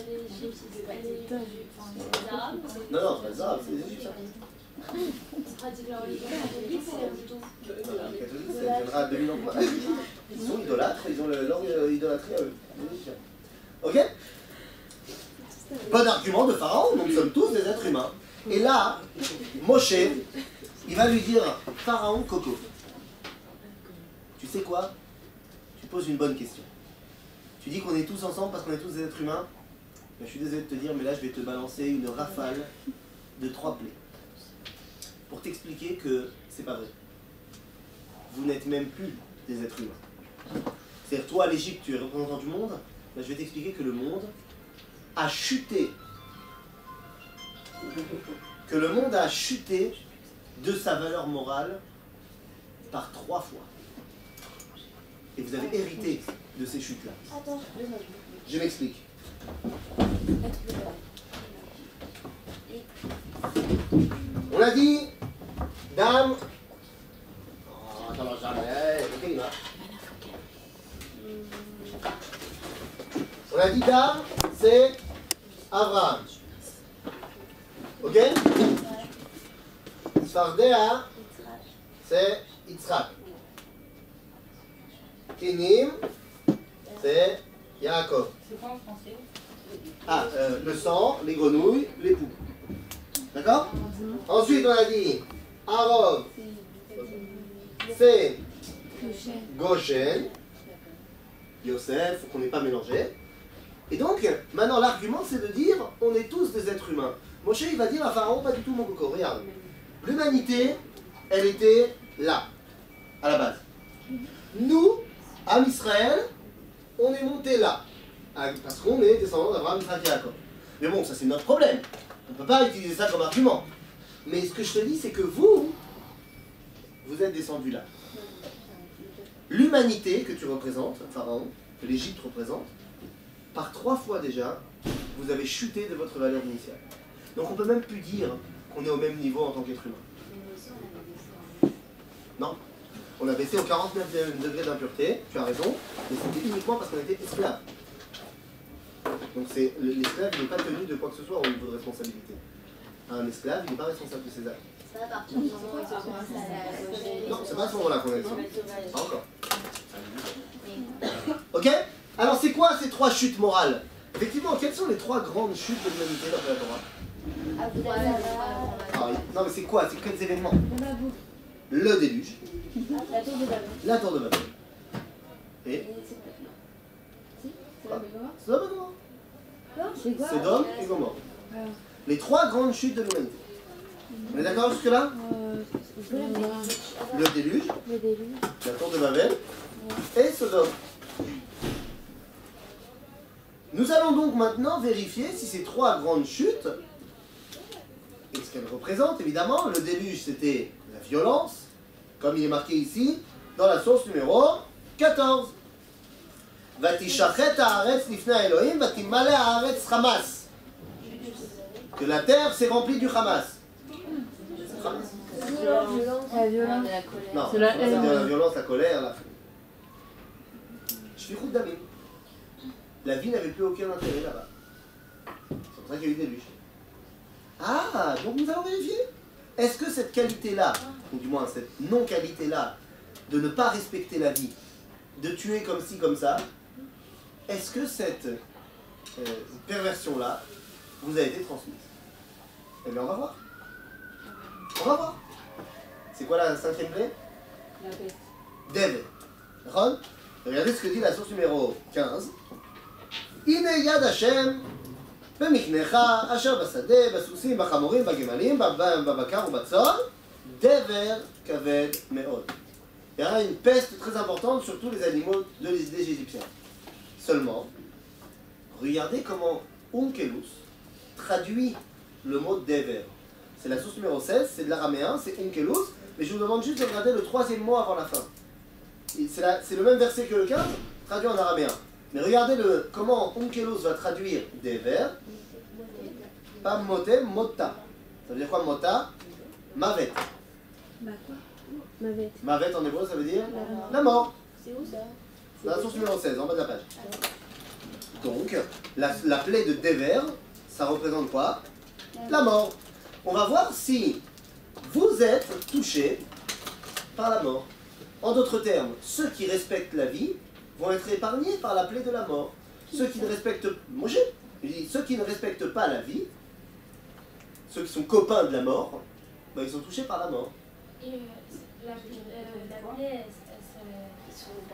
Arabes, Non, non, c'est pas ça, c'est les Égyptiens. ils pratiquent leur religion catholique, c'est plutôt. Non, les catholiques, ça viendra à 2000 ans. Ils sont idolâtres, ils ont leur idolâtrie à eux. Les Égyptiens. Ok? Bon argument de Pharaon, nous sommes tous des êtres humains. Et là, Moshe, il va lui dire, Pharaon Coco, tu sais quoi? Tu poses une bonne question. Tu dis qu'on est tous ensemble parce qu'on est tous des êtres humains? Ben, je suis désolé de te dire, mais là je vais te balancer une rafale de 3 plaies. Pour t'expliquer que c'est pas vrai. Vous n'êtes même plus des êtres humains. C'est-à-dire, toi, l'Égypte, tu es représentant du monde. Ben, je vais t'expliquer que le monde a chuté. Que le monde a chuté de sa valeur morale par 3 fois. Et vous avez hérité de ces chutes-là. Je m'explique. On a dit, dame. Oh, attends, jamais. Ok, il va. On a dit, dame, c'est Abraham. Ok? Sfardea, c'est Yitzhak. Kenim, c'est Yaakov. C'est quoi en français? Ah, le sang, les grenouilles, les poux. D'accord? Ensuite, on a dit Arov, c'est Goshen, Yosef, faut qu'on n'ait pas mélangé. Et donc, maintenant l'argument c'est de dire, on est tous des êtres humains. Moshe il va dire à Pharaon, pas du tout mon coco, regarde. L'humanité, elle était là, à la base. Nous, Am Israël, on est monté là. Parce qu'on est descendants d'Abraham, Isaac et Jacob. Mais bon, ça c'est notre problème. On ne peut pas utiliser ça comme argument. Mais ce que je te dis, c'est que vous êtes descendus là. L'humanité que tu représentes, Pharaon, que l'Égypte représente, par 3 fois déjà, vous avez chuté de votre valeur initiale. Donc on ne peut même plus dire qu'on est au même niveau en tant qu'être humain. Non. On a baissé aux 49 degrés d'impureté, tu as raison, mais c'était uniquement parce qu'on était esclaves. Donc l'esclave n'est pas tenu de quoi que ce soit au niveau de responsabilité. Un esclave, il n'est pas responsable de ses actes. Ça à partir du moment où ils se sont installés. Non, c'est pas à ce moment-là qu'on est descendu. Pas encore. Ok? Alors c'est quoi ces 3 chutes morales? Effectivement, quelles sont les 3 grandes chutes de l'humanité d'après la Torah? Non mais c'est quoi? C'est quels événements? Le déluge. La tour de Babel. La tour de Babel. Et Sodome et Gomorrhe. C'est quoi? Sodome et Gomorrhe. Les 3 grandes chutes de l'humanité. On est d'accord jusque-là? Le déluge, la tour de Babel et Sodome. Nous allons donc maintenant vérifier si ces 3 grandes chutes, et ce qu'elles représentent évidemment, le déluge c'était la violence, comme il est marqué ici, dans la source numéro 14. Vatishachet haaretz lifnei Elohim, vatimale haaretz Hamas. Que la terre s'est remplie du Hamas. La violence. Non, C'est la ça veut haine. dire la violence, la colère, la... Je suis route d'Amim. La vie n'avait plus aucun intérêt là-bas. C'est pour ça qu'il y a eu des déluge. Ah, donc nous allons vérifier. Est-ce que cette qualité-là, ou du moins cette non-qualité-là, de ne pas respecter la vie, de tuer comme ci, comme ça, est-ce que cette perversion-là vous a été transmise? Eh bien, on va voir. On va voir. C'est quoi la 5e clé? La peste. Dev. Ron, regardez ce que dit la source numéro 15. Ine yad Hashem במקנך אשר בשדה, בסוסים, בחמורים, בגמלים, בבקר ובצאן, דבר כבד מאוד. Il y aura une peste très importante sur tous les animaux des Égyptiens. Seulement, regardez comment Onkelos traduit le mot dever. C'est la source numéro 16, c'est de l'araméen, c'est Onkelos, mais je vous demande juste de regarder le 3e mot avant la fin. C'est le même verset que le 15, traduit en araméen. Mais regardez comment Onkelos va traduire dever. Pas moté, mota. Ça veut dire quoi mota? Mavet. Bah quoi? Mavet. Mavet en hébreu, ça veut dire la mort. C'est où ça? C'est la source numéro 16, en bas de la page. Donc, la plaie de Dever, ça représente quoi? La mort. On va voir si vous êtes touché par la mort. En d'autres termes, ceux qui respectent la vie vont être épargnés par la plaie de la mort. Ceux qui ne respectent... Moshe, il dit, ceux qui ne respectent pas la vie, ceux qui sont copains de la mort, ben, ils sont touchés par la mort. Et la plaie, elle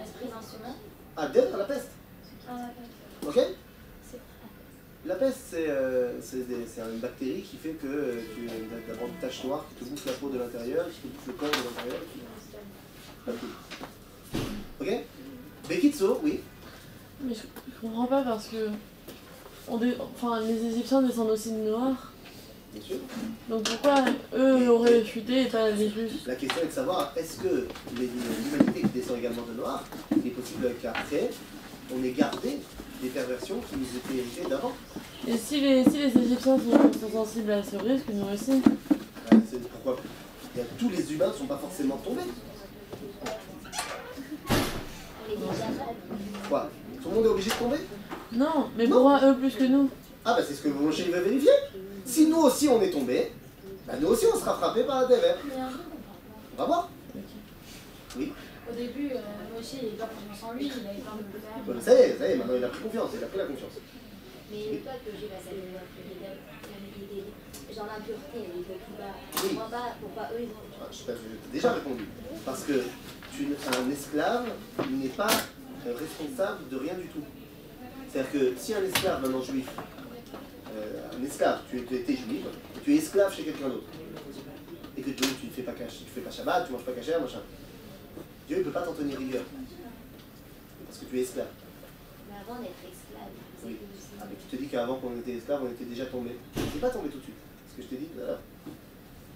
se prise en chemin. Ah, Dever, la peste. Ah, Ok? La peste, c'est une bactérie qui fait que tu as d'abord une tache noire qui te bouffe la peau de l'intérieur, qui te bouffe le corps de l'intérieur. Ok? Bekitso, oui. Mais je comprends pas parce que les Égyptiens descendent aussi de Noirs. Bien sûr. Donc pourquoi eux auraient chuté et pas les Juifs? La question est de savoir, est-ce que l'humanité qui descend également de noir, il est possible qu'après, on ait gardé des perversions qui nous étaient héritées d'avant? Et si les Égyptiens sont sensibles à ce risque, nous aussi. Pourquoi? Tous les humains ne sont pas forcément tombés. Quoi? Tout le monde est obligé de tomber? Non, mais Non. pourquoi eux plus que nous? Ah bah c'est ce que Moshe va vérifier. Si nous aussi on est tombés, bah nous aussi on sera frappés par la dévers. Mais un truc qu'on comprend On va voir. Oui. pas. Au début, Moshe, il avait pas confiance en lui, il avait peur de le faire. Bon, ça y est, maintenant il a pris confiance, il a pris la confiance. Mais le peuple juif a cette genre l'impureté, elle est plus bas. Je Oui. comprends pas pourquoi eux ils ont. Je sais pas, je t'ai déjà répondu. Parce que un esclave n'est pas responsable de rien du tout. C'est-à-dire que si un esclave, maintenant juif, un esclave, tu étais juif, tu es esclave chez quelqu'un d'autre, et que tu ne fais pas Shabbat, tu ne manges pas kasher, machin, Dieu ne peut pas t'en tenir rigueur, parce que tu es esclave. Mais avant d'être esclave, vous Oui. êtes aussi. Ah, mais tu te dis qu'avant qu'on était esclave, on était déjà tombé. On n'est pas tombé tout de suite. Ce que je t'ai dit tout à l'heure.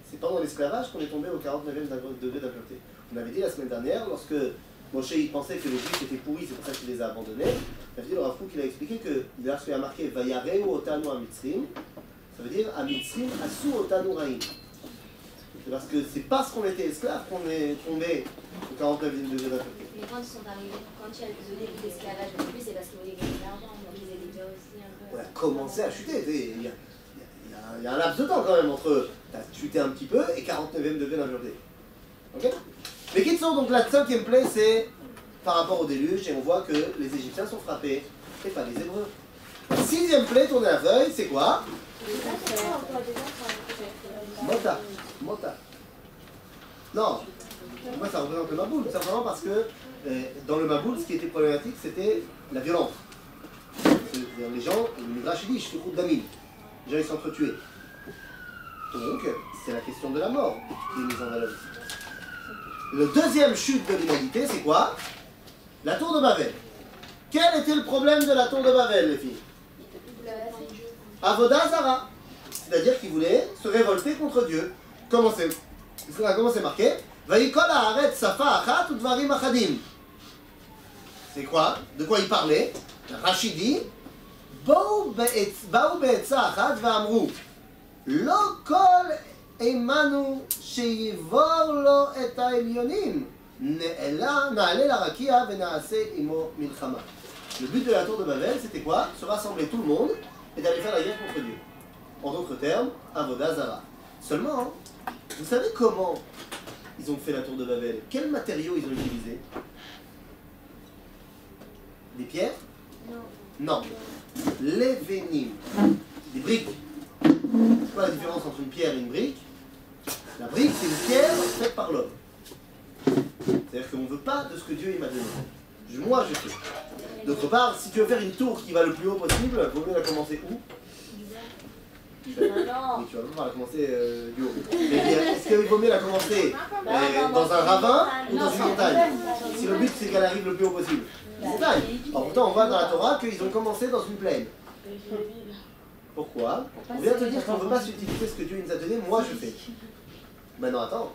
C'est pendant l'esclavage qu'on est tombé au 49e degré d'impureté. On avait dit la semaine dernière, lorsque Moshe il pensait que les Juifs étaient pourris, c'est pour ça qu'il les a abandonnés. Il a dit le Rav Kook, il a expliqué que lorsqu'il a marqué Vayareu otanu amitzrim, ça veut dire amitzrim asu otanu raim. C'est parce que c'est parce qu'on était esclaves qu'on est tombé au 49e degré d'impureté. Mais quand ils sont arrivés, quand il y a eu le début de l'esclavage, au début c'est parce qu'ils voulaient gagner de l'argent, donc ils étaient déjà aussi un peu. On a commencé à chuter. Il y a un laps de temps quand même entre t'as chuté un petit peu et 49e degré d'impureté. Ok. Mais qui sont donc la 5e plaie, c'est par rapport au déluge, et on voit que les Égyptiens sont frappés et pas les Hébreux. La 6e plaie, tournez la feuille, c'est quoi? Mota. Mota. Non. Moi ça représente le Maboul, tout simplement parce que dans le Maboul, ce qui était problématique, c'était la violence. Les gens, le Midrash dit, je fais route d'Amine. Les gens ils s'entretuaient. Donc, c'est la question de la mort qui est mise en valeur ici. Le deuxième chute de l'humanité, c'est quoi? La tour de Babel. Quel était le problème de la tour de Babel, les filles? Avodah Zara. C'est-à-dire qu'ils voulaient se révolter contre Dieu. Comment c'est marqué? Vayikol haaretz safa achat udvarim achadim. C'est quoi? De quoi il parlait? Rachid dit באו בעצה אחת ואמרו לא כל אימנו שיבור לו את העליונים נעלה לרקיע ונעשה עמו מלחמה. Le but de la tour de Babel, c'était quoi? Se rassembler tout le monde et d'aller faire la guerre contre Dieu. En d'autres termes, Avodah Zara. Seulement, vous savez comment ils ont fait la tour de Babel? Quels matériaux ils ont utilisés? Des pierres? Non. Les vénimes. Des briques. C'est quoi la différence entre une pierre et une brique? La brique, c'est une pierre faite par l'homme. C'est-à-dire qu'on ne veut pas de ce que Dieu m'a donné. Moi, je fais. D'autre part, si tu veux faire une tour qui va le plus haut possible, il vaut mieux la commencer où? Oui, tu vas pas la commencer du haut. Mais est-ce qu'il vaut mieux la commencer dans un ravin ou dans une montagne? Si le but, c'est qu'elle arrive le plus haut possible. Montagne. Alors pourtant, on voit dans la Torah qu'ils ont commencé dans une plaine. Pourquoi? On vient te dire qu'on ne veut pas s'utiliser ce que Dieu nous a donné, moi je fais. Maintenant attends.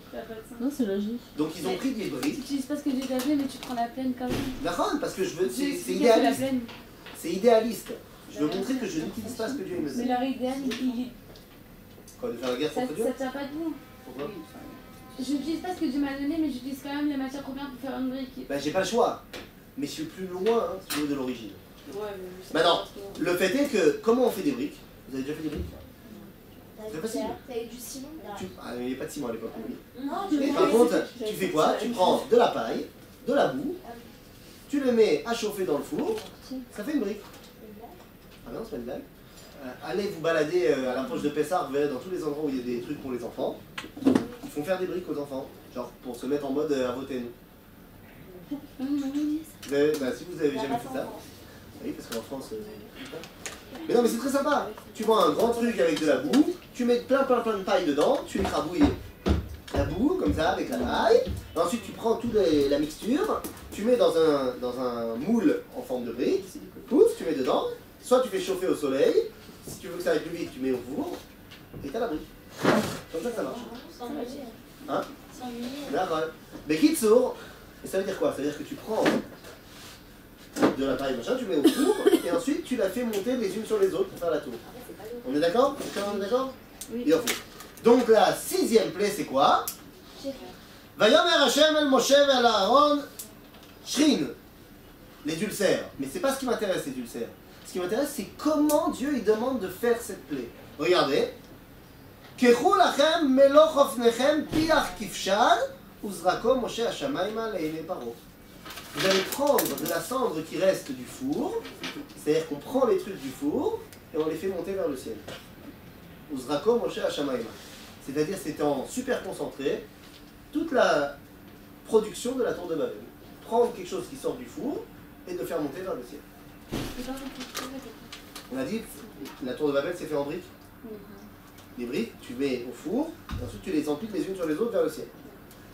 Non, c'est logique. Donc ils ont pris des Tu briques. n'utilises pas ce que Dieu t'a fait, mais tu prends la plaine quand même. D'accord, parce que je veux. C'est C'est idéaliste. la plaine. C'est idéaliste. Je veux montrer que je n'utilise pas ce que Dieu me Mais donne. leur idéal, Quoi, de faire la guerre ça contre Dieu? ne tient pas debout. Pourquoi? Je n'utilise pas ce que Dieu m'a donné, mais j'utilise quand même les matières premières pour faire une brique. Ben j'ai pas le choix. Mais je suis plus loin, hein, si tu veux, de l'origine. Ouais, mais Maintenant, le fait est que, comment on fait des briques? Vous avez déjà fait des briques? C'est facile. T'as eu du ciment? Ah, il n'y avait pas de ciment à l'époque. Oui. Non, Et par contre, tu fais quoi? Tu prends de la paille, de la boue, tu le mets à chauffer dans le four, ça fait une brique. Ah non, c'est pas une blague. Allez vous balader à l'approche de Pessah, vous verrez dans tous les endroits où il y a des trucs pour les enfants. Ils font faire des briques aux enfants, genre pour se mettre en mode à voter nous. Si vous avez jamais fait ça, oui, parce qu'en France. Mais non, mais c'est très sympa. Tu prends un grand truc avec de la boue, tu mets plein de paille dedans, tu écrabouilles la boue comme ça avec la paille. Et ensuite, tu prends toute la mixture, tu mets dans un moule en forme de brique, pouf, tu mets dedans. Soit tu fais chauffer au soleil, si tu veux que ça aille plus vite, tu mets au four, et t'as la brique. Comme ça marche. Sans mouiller. Hein? Sans mouiller. D'accord. Mais Kitsour, ça veut dire quoi? Ça veut dire que tu prends de la paille machin, tu mets au four, et ensuite tu la fais monter les unes sur les autres pour faire la tour. On est d'accord? On est d'accord? Oui. Et on fait. Donc la 6e plaie, c'est quoi? Vayomer Hashem el Moshe vel Aaron Shrin. Les ulcères. Mais c'est pas ce qui m'intéresse, les ulcères. Ce qui m'intéresse, c'est comment Dieu il demande de faire cette plaie. Regardez. Kechu lachem meloch ofnechem piach kifshal uzrako Moshe hashamayma le'enei paro. Vous allez prendre de la cendre qui reste du four, c'est-à-dire qu'on prend les trucs du four et on les fait monter vers le ciel. Uzrako Moshe hashamayma. C'est-à-dire c'était en super concentré. Toute la production de la tour de Babel. Prendre quelque chose qui sort du four et de le faire monter vers le ciel. On a dit, la tour de Babel c'est fait en briques. Les briques, tu mets au four, et ensuite tu les empiles les unes sur les autres vers le ciel.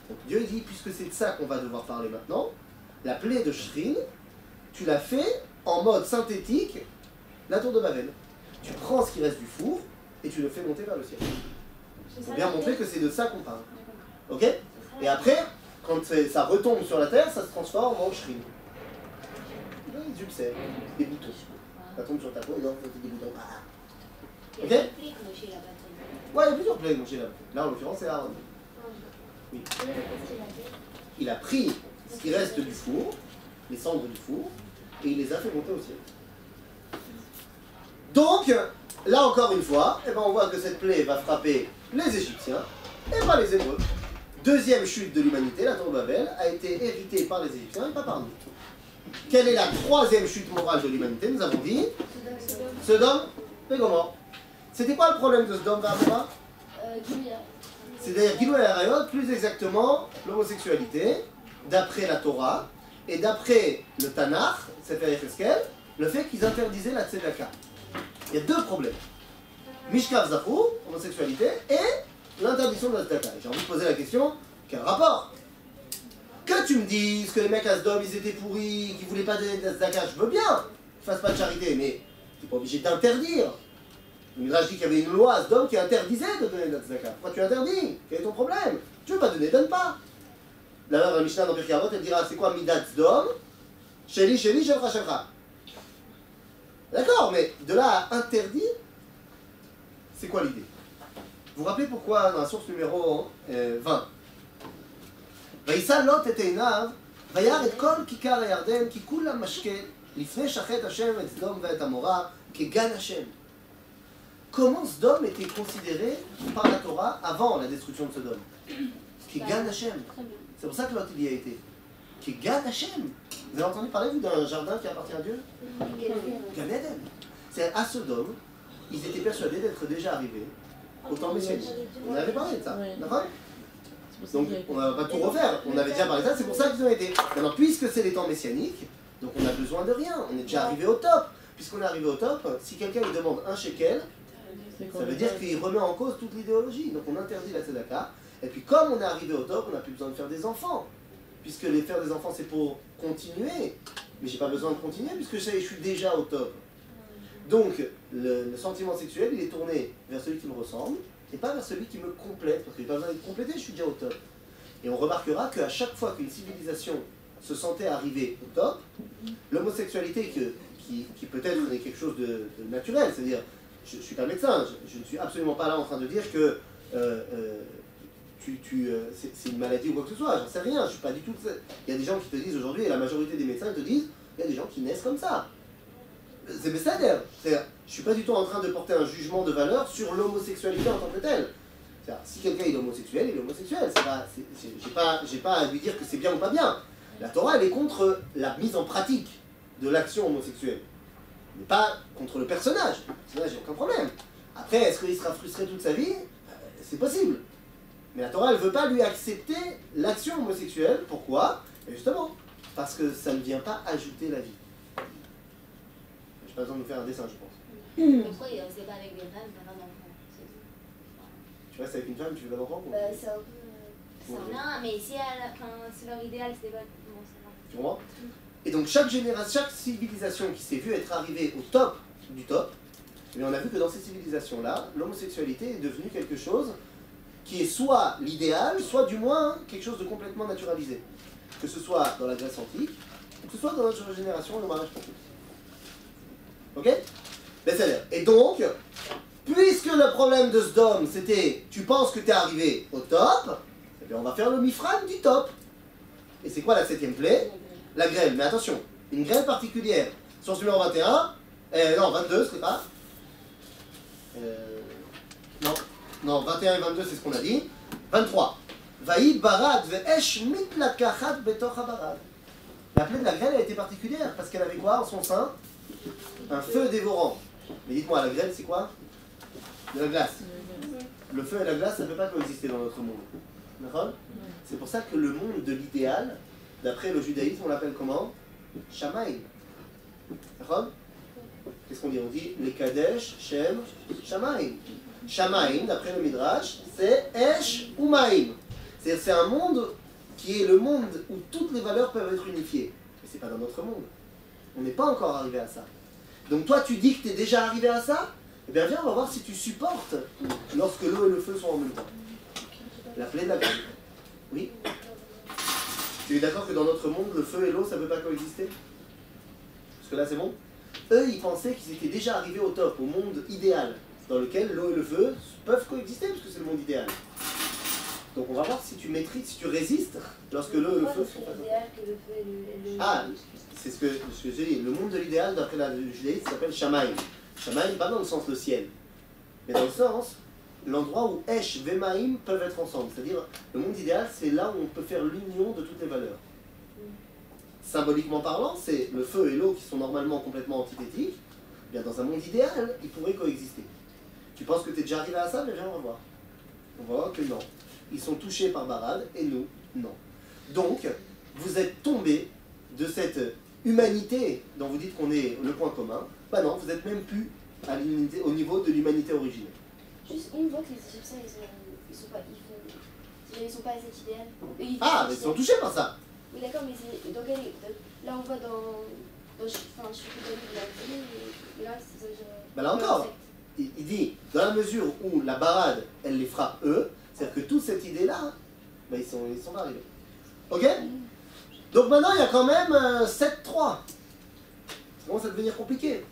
Donc Dieu dit, puisque c'est de ça qu'on va devoir parler maintenant, la plaie de Shrin, tu la fais en mode synthétique, la tour de Babel. Tu prends ce qui reste du four et tu le fais monter vers le ciel. Pour bien montrer que c'est de ça qu'on parle. Ok? Et après, quand ça retombe sur la terre, ça se transforme en Shrin. Des ulcères, des boutons. Ça tombe sur ta peau et là, ça fait des boutons. Ah. Ok? Ouais, il y a plusieurs plaies, mon chéri. Là, en l'occurrence, c'est Aaron. Oui. Il a pris ce qui reste du four, les cendres du four, et il les a fait monter au ciel. Donc, là encore une fois, eh ben, on voit que cette plaie va frapper les Égyptiens et pas les Hébreux. Deuxième chute de l'humanité, la tour de Babel, a été héritée par les Égyptiens et pas par nous. Quelle est la troisième chute morale de l'humanité? Nous avons dit Sodome et Gomorrhe. C'était quoi le problème de Sodome et Gomorrhe? C'est-à-dire Gilou et Arayot, plus exactement l'homosexualité, d'après la Torah, et d'après le Tanakh, Sefer Yecheskel, le fait qu'ils interdisaient la tzedaka. Il y a deux problèmes. Mishkav Zafou, homosexualité, et l'interdiction de la tzedaka. J'ai envie de poser la question, quel rapport? Que tu me dises que les mecs à Sodome, ils étaient pourris, qu'ils voulaient pas donner de la tzedaka, je veux bien qu'ils fassent pas de charité, mais t'es pas obligé d'interdire. Le Midrash dit qu'il y avait une loi à Sodome qui interdisait de donner de la tzedaka. Pourquoi tu interdis? Quel est ton problème? Tu veux pas donner, donne pas. La Mishnah dans Pirkei Avot, elle dira, c'est quoi Midat Sodome? Sheli, Sheli, Shelcha, Shelcha. D'accord, mais de là à interdire, c'est quoi l'idée? Vous vous rappelez pourquoi dans la source numéro 20? Vaïssa Lot et Einav, Vayar et Kol Kikar Yarden, ki kulam mashke, lifnei shachet Hashem et Sodom et Amora, kegan Hashem. Comment Sodome était considéré par la Torah avant la destruction de Sodome? Kegan Hashem. C'est pour ça que Lot il y a été. Kegan Hashem. Vous avez entendu parler, vous, d'un jardin qui appartient à Dieu? Gan Eden. C'est à Sodome, ils étaient persuadés d'être déjà arrivés au temps messianique. On avait parlé de ça, d'accord? Donc on ne va pas tout refaire, on avait déjà parlé de ça, c'est pour ça qu'ils ont été. Maintenant, puisque c'est les temps messianiques, donc on n'a besoin de rien, on est déjà arrivé au top. Puisqu'on est arrivé au top, si quelqu'un lui demande un shekel, ça veut dire qu'il remet en cause toute l'idéologie. Donc on interdit la tzedaka, et puis comme on est arrivé au top, on n'a plus besoin de faire des enfants. Puisque les faire des enfants c'est pour continuer, mais j'ai pas besoin de continuer puisque je suis déjà au top. Donc le sentiment sexuel il est tourné vers celui qui me ressemble et pas vers celui qui me complète, parce qu'il n'y a pas besoin d'être complété, je suis déjà au top. Et on remarquera qu'à chaque fois qu'une civilisation se sentait arriver au top, l'homosexualité qui peut-être est quelque chose de naturel, c'est-à-dire je ne suis pas médecin, je ne suis absolument pas là en train de dire que c'est une maladie ou quoi que ce soit, j'en sais rien, je suis pas du tout... Il y a des gens qui te disent aujourd'hui, et la majorité des médecins te disent, il y a des gens qui naissent comme ça. C'est mystère. C'est-à-dire, je suis pas du tout en train de porter un jugement de valeur sur l'homosexualité en tant que telle. C'est-à-dire, si quelqu'un est homosexuel, il est homosexuel. J'ai pas à lui dire que c'est bien ou pas bien. La Torah, elle est contre la mise en pratique de l'action homosexuelle. Mais pas contre le personnage. Le personnage, j'ai aucun problème. Après, est-ce qu'il sera frustré toute sa vie? C'est possible. Mais la Torah, elle ne veut pas lui accepter l'action homosexuelle. Pourquoi? Et justement, parce que ça ne vient pas ajouter la vie. Je n'ai pas besoin de nous faire un dessin, je pense. Pourquoi c'est pas avec des femmes, pas d'enfants? Tu restes avec une femme, tu veux d'enfants ou... C'est un peu... Non, mais si leur idéal, c'était pas... Bon, ça va. Tu comprends? Et donc chaque génération, chaque civilisation qui s'est vue être arrivée au top du top, mais on a vu que dans ces civilisations-là, l'homosexualité est devenue quelque chose qui est soit l'idéal, soit du moins quelque chose de complètement naturalisé. Que ce soit dans la Grèce antique, ou que ce soit dans notre génération, le mariage pour tous. Ok? Et donc, puisque le problème de Sodome, c'était tu penses que tu es arrivé au top, eh bien on va faire le mifran du top. Et c'est quoi la 7e plaie? La grêle. Mais attention, une grêle particulière. Source numéro 21, non, 22, ce n'est pas. Non, 21 et 22, c'est ce qu'on a dit. 23. Vaïd barad ve'esh mitlakachat betoch habarad. La plaie de la grêle, elle était particulière, parce qu'elle avait quoi en son sein? Un feu dévorant. Mais dites-moi, la grêle, c'est quoi? De la glace. Le feu et la glace, ça ne peut pas coexister dans notre monde. D'accord? C'est pour ça que le monde de l'idéal, d'après le judaïsme, on l'appelle comment? Shamaïm. D'accord? Qu'est-ce qu'on dit? On dit les Kadesh, Shem, Shamaïm. Shamaïm, d'après le Midrash, c'est Esh ou Maïm. C'est un monde qui est le monde où toutes les valeurs peuvent être unifiées. Mais c'est pas dans notre monde. On n'est pas encore arrivé à ça. Donc toi, tu dis que tu es déjà arrivé à ça? Eh bien viens, on va voir si tu supportes lorsque l'eau et le feu sont en même temps. La plaie de la vie. Oui? Tu es d'accord que dans notre monde, le feu et l'eau, ça ne peut pas coexister? Parce que là, c'est bon? Eux, ils pensaient qu'ils étaient déjà arrivés au top, au monde idéal, dans lequel l'eau et le feu peuvent coexister, parce que c'est le monde idéal. Donc on va voir si tu maîtrises, si tu résistes lorsque l'eau et le feu sont pas l'idéal que le feu et le... Ah, c'est ce que j'ai dit. Le monde de l'idéal, d'après le judaïsme, s'appelle Shamaïm. Shamaïm, pas dans le sens le ciel, mais dans le sens l'endroit où Esh, Vemaïm peuvent être ensemble. C'est-à-dire, le monde idéal, c'est là où on peut faire l'union de toutes les valeurs. Symboliquement parlant, c'est le feu et l'eau qui sont normalement complètement antithétiques. Eh bien, dans un monde idéal, ils pourraient coexister. Tu penses que tu es déjà arrivé à ça? Mais viens, on va voir. On va voir que non. Ils sont touchés par Barad et nous, non. Donc, vous êtes tombés de cette humanité dont vous dites qu'on est le point commun. Bah non, vous n'êtes même plus à au niveau de l'humanité originelle. Juste, on voit que les Égyptiens, ils sont pas à cet idéal. Ah, mais ils sont touchés par ça. Oui, d'accord, mais c'est dans quel... Là, on voit je suis de la vie, et là, c'est... Bah là encore, il dit, dans la mesure où la barade, elle les frappe eux, c'est-à-dire que toute cette idée-là, bah ils sont pas arrivés. Ok? Donc maintenant, il y a quand même 7-3. Ça commence à devenir compliqué.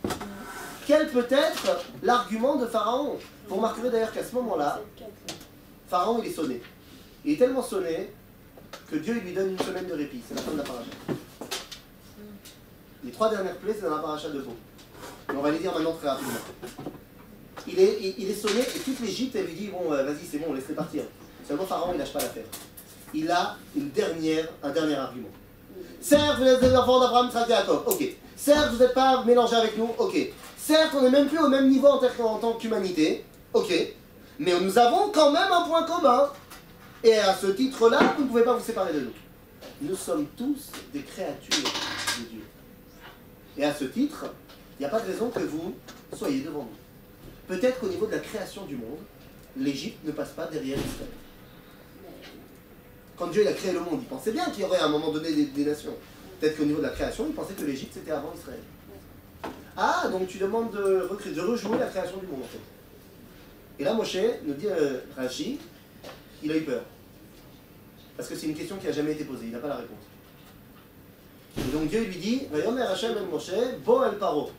Quel peut être l'argument de Pharaon? Vous remarquerez d'ailleurs qu'à ce moment-là, Pharaon, il est sonné. Il est tellement sonné que Dieu lui donne une semaine de répit. C'est la fin de la paracha. Les 3 dernières plaies, c'est dans la paracha de Bo. On va les dire maintenant très rapidement. Il est sonné et toute l'Égypte, elle lui dit, bon, vas-y, c'est bon, laisse-les partir. Seulement Pharaon, il lâche pas l'affaire. Il a un dernier argument. Certes, vous êtes des enfants d'Abraham, Isaac et Jacob. Ok. Certes, vous n'êtes pas mélangés avec nous. Ok. Certes, on n'est même plus au même niveau en tant qu'humanité. Ok. Mais nous avons quand même un point commun. Et à ce titre-là, vous ne pouvez pas vous séparer de nous. Nous sommes tous des créatures de Dieu. Et à ce titre, il n'y a pas de raison que vous soyez devant nous. Peut-être qu'au niveau de la création du monde, l'Égypte ne passe pas derrière Israël. Quand Dieu il a créé le monde, il pensait bien qu'il y aurait à un moment donné des nations. Peut-être qu'au niveau de la création, il pensait que l'Égypte c'était avant Israël. Ah, donc tu demandes de rejouer la création du monde en fait. Et là, Moshe nous dit Rashi, il a eu peur. Parce que c'est une question qui n'a jamais été posée, il n'a pas la réponse. Et donc Dieu lui dit, Vayomer Hashem el Moshe, Bo el Paro.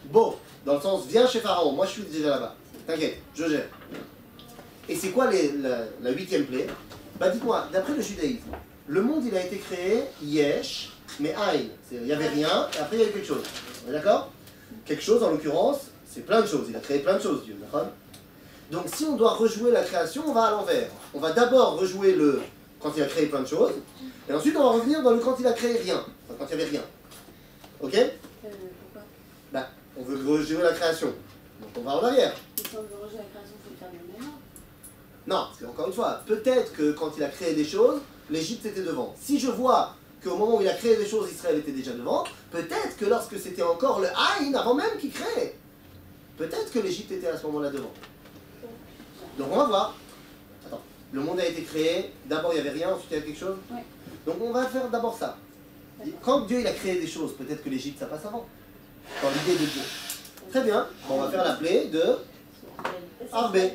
Bo, dans le sens, viens chez Pharaon, moi je suis déjà là-bas. T'inquiète, je gère. Et c'est quoi la 8e plaie? Bah dites-moi, d'après le judaïsme, le monde il a été créé Yesh, mais Aïn. Il n'y avait rien, et après il y a eu quelque chose. D'accord? Quelque chose en l'occurrence, c'est plein de choses. Il a créé plein de choses, Dieu. D'accord? Donc si on doit rejouer la création, on va à l'envers. On va d'abord rejouer le quand il a créé plein de choses, et ensuite on va revenir dans le quand il a créé rien. Enfin, quand il n'y avait rien. Ok? Pourquoi? Bah, on veut rejouer la création. Donc on va en arrière. Et si on veut rejouer la création, il faut le faire de maintenant. Non, parce qu'encore une fois, peut-être que quand il a créé des choses, l'Égypte était devant. Si je vois qu'au moment où il a créé des choses, Israël était déjà devant, peut-être que lorsque c'était encore le Aïn, avant même qu'il crée, peut-être que l'Égypte était à ce moment-là devant. Donc on va voir. Attends, le monde a été créé, d'abord il n'y avait rien, ensuite il y a quelque chose. Ouais. Donc on va faire d'abord ça. Quand Dieu il a créé des choses, peut-être que l'Égypte ça passe avant. Dans l'idée de Dieu. Très bien, bon, on va faire la plaie de Arbé.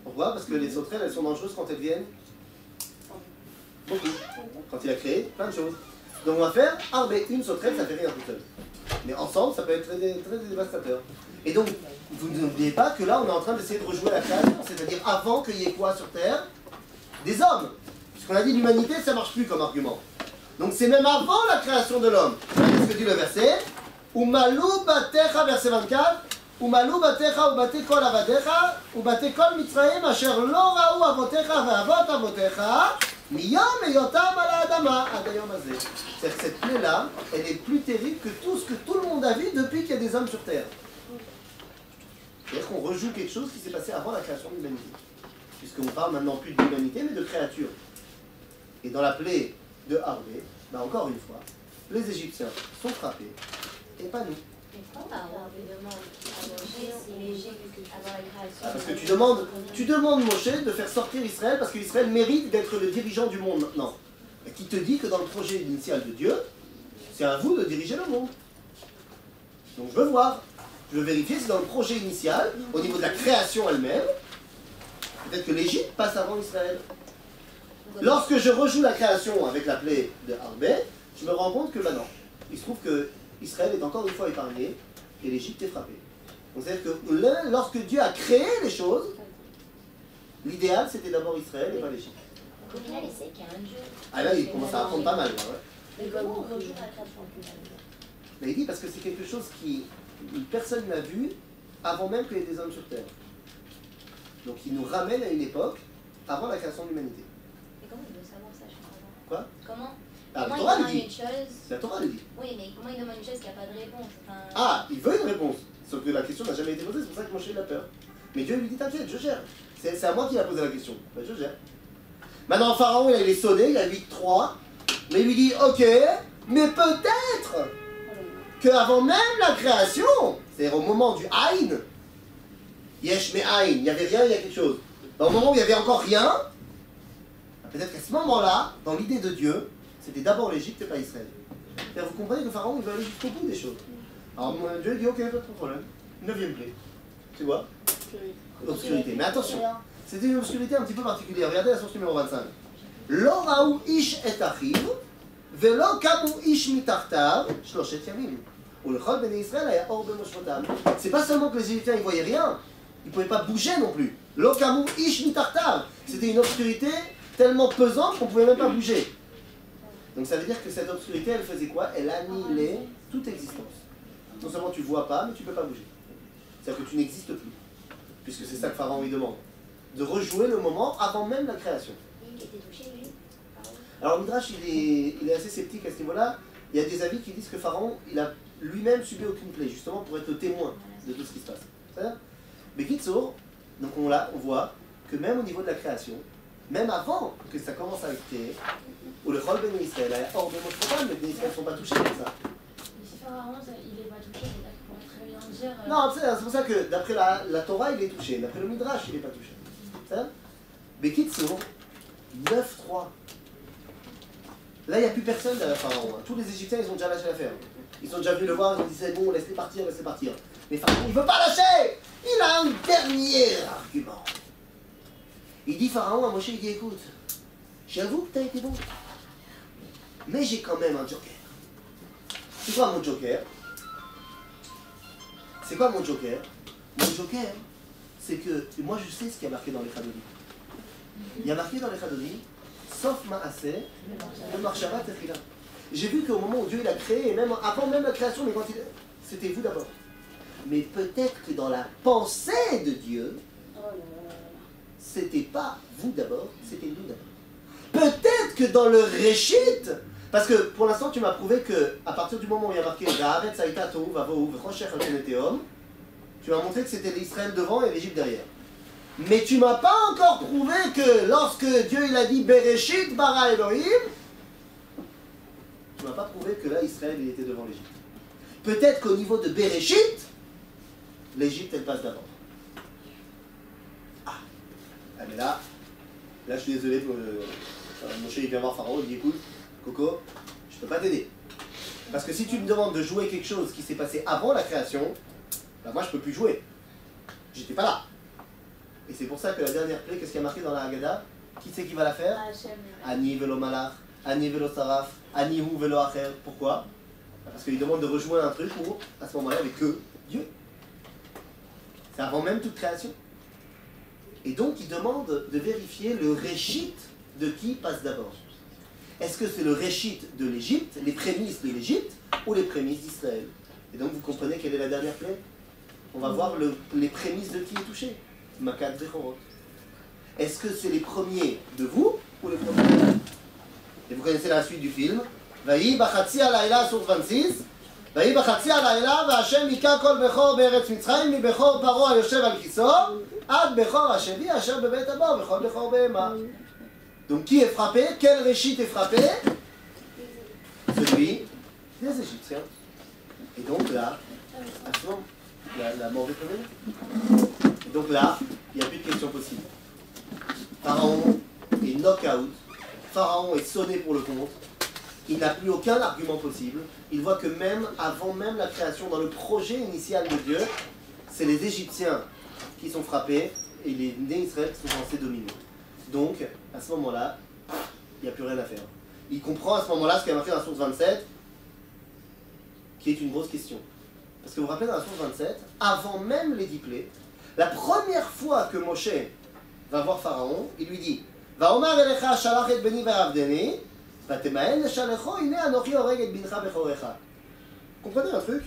Pourquoi? Parce que les sauterelles, elles sont dangereuses quand elles viennent beaucoup. Quand il a créé plein de choses. Donc on va faire Arbé. Une sauterelle, ça fait rien tout seul. Mais ensemble, ça peut être très, très dévastateur. Et donc, vous n'oubliez pas que là, on est en train d'essayer de rejouer la création. C'est-à-dire avant qu'il y ait quoi sur Terre? Des hommes. Puisqu'on a dit l'humanité, ça marche plus comme argument. Donc c'est même avant la création de l'homme. Qu'est-ce que dit le verset? Umalu batecha, verset 24. Umalu batecha ubate kol avadecha ubate kol mitzrayim asher lo ra'u avotecha ve'avot avotecha miyom eyotam ala adama ad hayom hazeh. C'est-à-dire que cette plaie-là, elle est plus terrible que tout ce que tout le monde a vu depuis qu'il y a des hommes sur Terre. C'est-à-dire qu'on rejoue quelque chose qui s'est passé avant la création de l'humanité. Puisqu'on parle maintenant plus de l'humanité, mais de créatures. Et dans la plaie de Harbé, ben encore une fois, les Égyptiens sont frappés, et pas nous. Mais pourquoi Pharaon demande à Moshe si l'Égypte avant la création? Ah, parce que tu demandes Moshe de faire sortir Israël parce qu'Israël mérite d'être le dirigeant du monde maintenant. Et qui te dit que dans le projet initial de Dieu, c'est à vous de diriger le monde. Donc je veux voir, je veux vérifier si dans le projet initial, au niveau de la création elle-même, peut-être que l'Égypte passe avant Israël. Lorsque je rejoue la création avec la plaie de Harbé, je me rends compte que non. Il se trouve que Israël est encore une fois épargné et l'Égypte est frappée. Donc c'est-à-dire que lorsque Dieu a créé les choses, l'idéal c'était d'abord Israël et pas l'Égypte. Donc au final, il sait qu'il y a un Dieu. Ah là, il commence à apprendre pas mal. Là, ouais. Mais comment on rejoue la création en plus? Mais il dit parce que c'est quelque chose qui personne n'a vu avant même qu'il y ait des hommes sur Terre. Donc il nous ramène à une époque avant la création de l'humanité. Mais comment il veut savoir ça, je comprends pas. Quoi? Comment Ah, la Comment Torah il le demande dit. une chose? La Torah le dit. Oui, mais comment il demande une chose qui n'a pas de réponse? Enfin... Ah, il veut une réponse. Sauf que la question n'a jamais été posée, c'est pour ça que Moshe il a peur. Mais Dieu lui dit t'inquiète, je gère. C'est à moi qui a posé la question. Ben, je gère. Maintenant, Pharaon, il est sonné, il a 8-3. Mais il lui dit ok, mais peut-être qu'avant même la création, c'est-à-dire au moment du Aïn, Yesh me Aïn, il n'y avait rien, il y a quelque chose. Au moment où il n'y avait encore rien, peut-être qu'à ce moment-là, dans l'idée de Dieu, c'était d'abord l'Égypte et pas Israël. C'est-à-dire, vous comprenez que Pharaon, il veut aller jusqu'au bout des choses. Alors Dieu dit ok, pas de problème. 9e plaie. Tu vois? Obscurité. Mais attention, c'était une obscurité un petit peu particulière. Regardez la source numéro 25. Lo raou ish et achiv, velo kamu ish mitartav, shloshet yamim. Ou le chol bnei Israël aya or bemoshvotav. C'est pas seulement que les Égyptiens ils voyaient rien, ils pouvaient pas bouger non plus. Lo kamu ish mitartav. C'était une obscurité tellement pesante qu'on pouvait même pas bouger. Donc ça veut dire que cette obscurité, elle faisait quoi? Elle annihilait toute existence. Non seulement tu vois pas, mais tu peux pas bouger. C'est-à-dire que tu n'existes plus. Puisque c'est ça que Pharaon lui demande. De rejouer le moment avant même la création. Il était touché, lui. Alors Midrash, il est assez sceptique à ce niveau-là. Il y a des avis qui disent que Pharaon, il a lui-même subi aucune plaie, justement pour être le témoin de tout ce qui se passe. C'est-à-dire, mais Kitsour, donc on voit que même au niveau de la création, même avant que ça commence à être créé, où le Chol Ben Israël, hors de notre programme, les Ben Israël ne sont pas touchés comme ça. Mais si Pharaon, il n'est pas touché, c'est-à-dire qu'on pourrait très bien dire. Non, c'est pour ça que d'après la Torah, il est touché. D'après le Midrash, il n'est pas touché. C'est ça? Bekitsour, 9-3. Là, il n'y a plus personne derrière Pharaon. Hein. Tous les Égyptiens, ils ont déjà lâché l'affaire. Ils sont déjà venus le voir, ils ont dit c'est bon, laisse-les partir, laisse-les partir. Mais Pharaon, il ne veut pas lâcher. Il a un dernier argument. Il dit Pharaon à Moshe, il dit écoute, j'avoue que tu as été bon. Mais j'ai quand même un joker. C'est quoi mon joker? C'est quoi mon joker? Mon joker, c'est que moi je sais ce qu'il y a marqué dans les Chadodim. Il y a marqué dans les Chadodim, sauf Maaseh, le Marshava Tefila. J'ai vu qu'au moment où Dieu il a créé, et même avant même la création, mais quand c'était vous d'abord. Mais peut-être que dans la pensée de Dieu, c'était pas vous d'abord, c'était nous d'abord. Peut-être que dans le Réchit, parce que pour l'instant tu m'as prouvé que à partir du moment où il y a marqué Ga'aret Saïta Tohu Vavohu V'Choshech Al-Keneteom, tu m'as montré que c'était l'Israël devant et l'Égypte derrière. Mais tu m'as pas encore prouvé que lorsque Dieu il a dit Bereshit bara Elohim, tu m'as pas prouvé que là Israël il était devant l'Égypte. Peut-être qu'au niveau de Bereshit, l'Égypte elle passe d'abord. Ah mais là je suis désolé pour Moshe il vient voir Pharaon, il dit écoute, Coco, je peux pas t'aider. Parce que si tu me demandes de jouer quelque chose qui s'est passé avant la création, bah moi je peux plus jouer. J'étais pas là. Et c'est pour ça que la dernière plaie, qu'est-ce qu'il y a marqué dans la Haggadah? Qui c'est qui va la faire? Ani velo malach, ani velo saraf, ani hu velo acher. Pourquoi? Parce qu'il demande de rejouer un truc où, à ce moment-là, il n'y avait que Dieu. C'est avant même toute création. Et donc il demande de vérifier le réchit de qui passe d'abord. Est-ce que c'est le réchit de l'Égypte, les prémices de l'Égypte, ou les prémices d'Israël? Et donc vous comprenez quelle est la dernière plaie? On va voir les prémices de qui est touché. Makat Zechorot. Est-ce que c'est les premiers de vous ou les premiers de vous? Et vous connaissez la suite du film. Vayi bachatzi alayla sur 26. Vayi bachatzi alayla v'Hashem hika kol bechor be'eretz Mitzrayim mi bechor paro hayoshev al kiso ad bechor hashevi asher bebeit abo v'chol bechor behema. Donc qui est frappé? Quel réchit est frappé? Celui des Égyptiens. Et donc là, à ce moment, la mort des premiers. Donc là, il n'y a plus de question possible. Pharaon est knock-out. Pharaon est sonné pour le compte. Il n'a plus aucun argument possible. Il voit que même avant même la création, dans le projet initial de Dieu, c'est les Égyptiens qui sont frappés et les nés Israël qui sont censés dominer. Donc, à ce moment-là, il n'y a plus rien à faire. Il comprend à ce moment-là ce qu'il y a marqué dans la source 27, qui est une grosse question. Parce que vous vous rappelez dans la source 27, avant même les 10 plaies, la première fois que Moshe va voir Pharaon, il lui dit Vaomar elecha shalach et beni ve'avdeni, vatemaen leshalecho ine anochi oreg et bincha bechorecha. Comprenez un truc?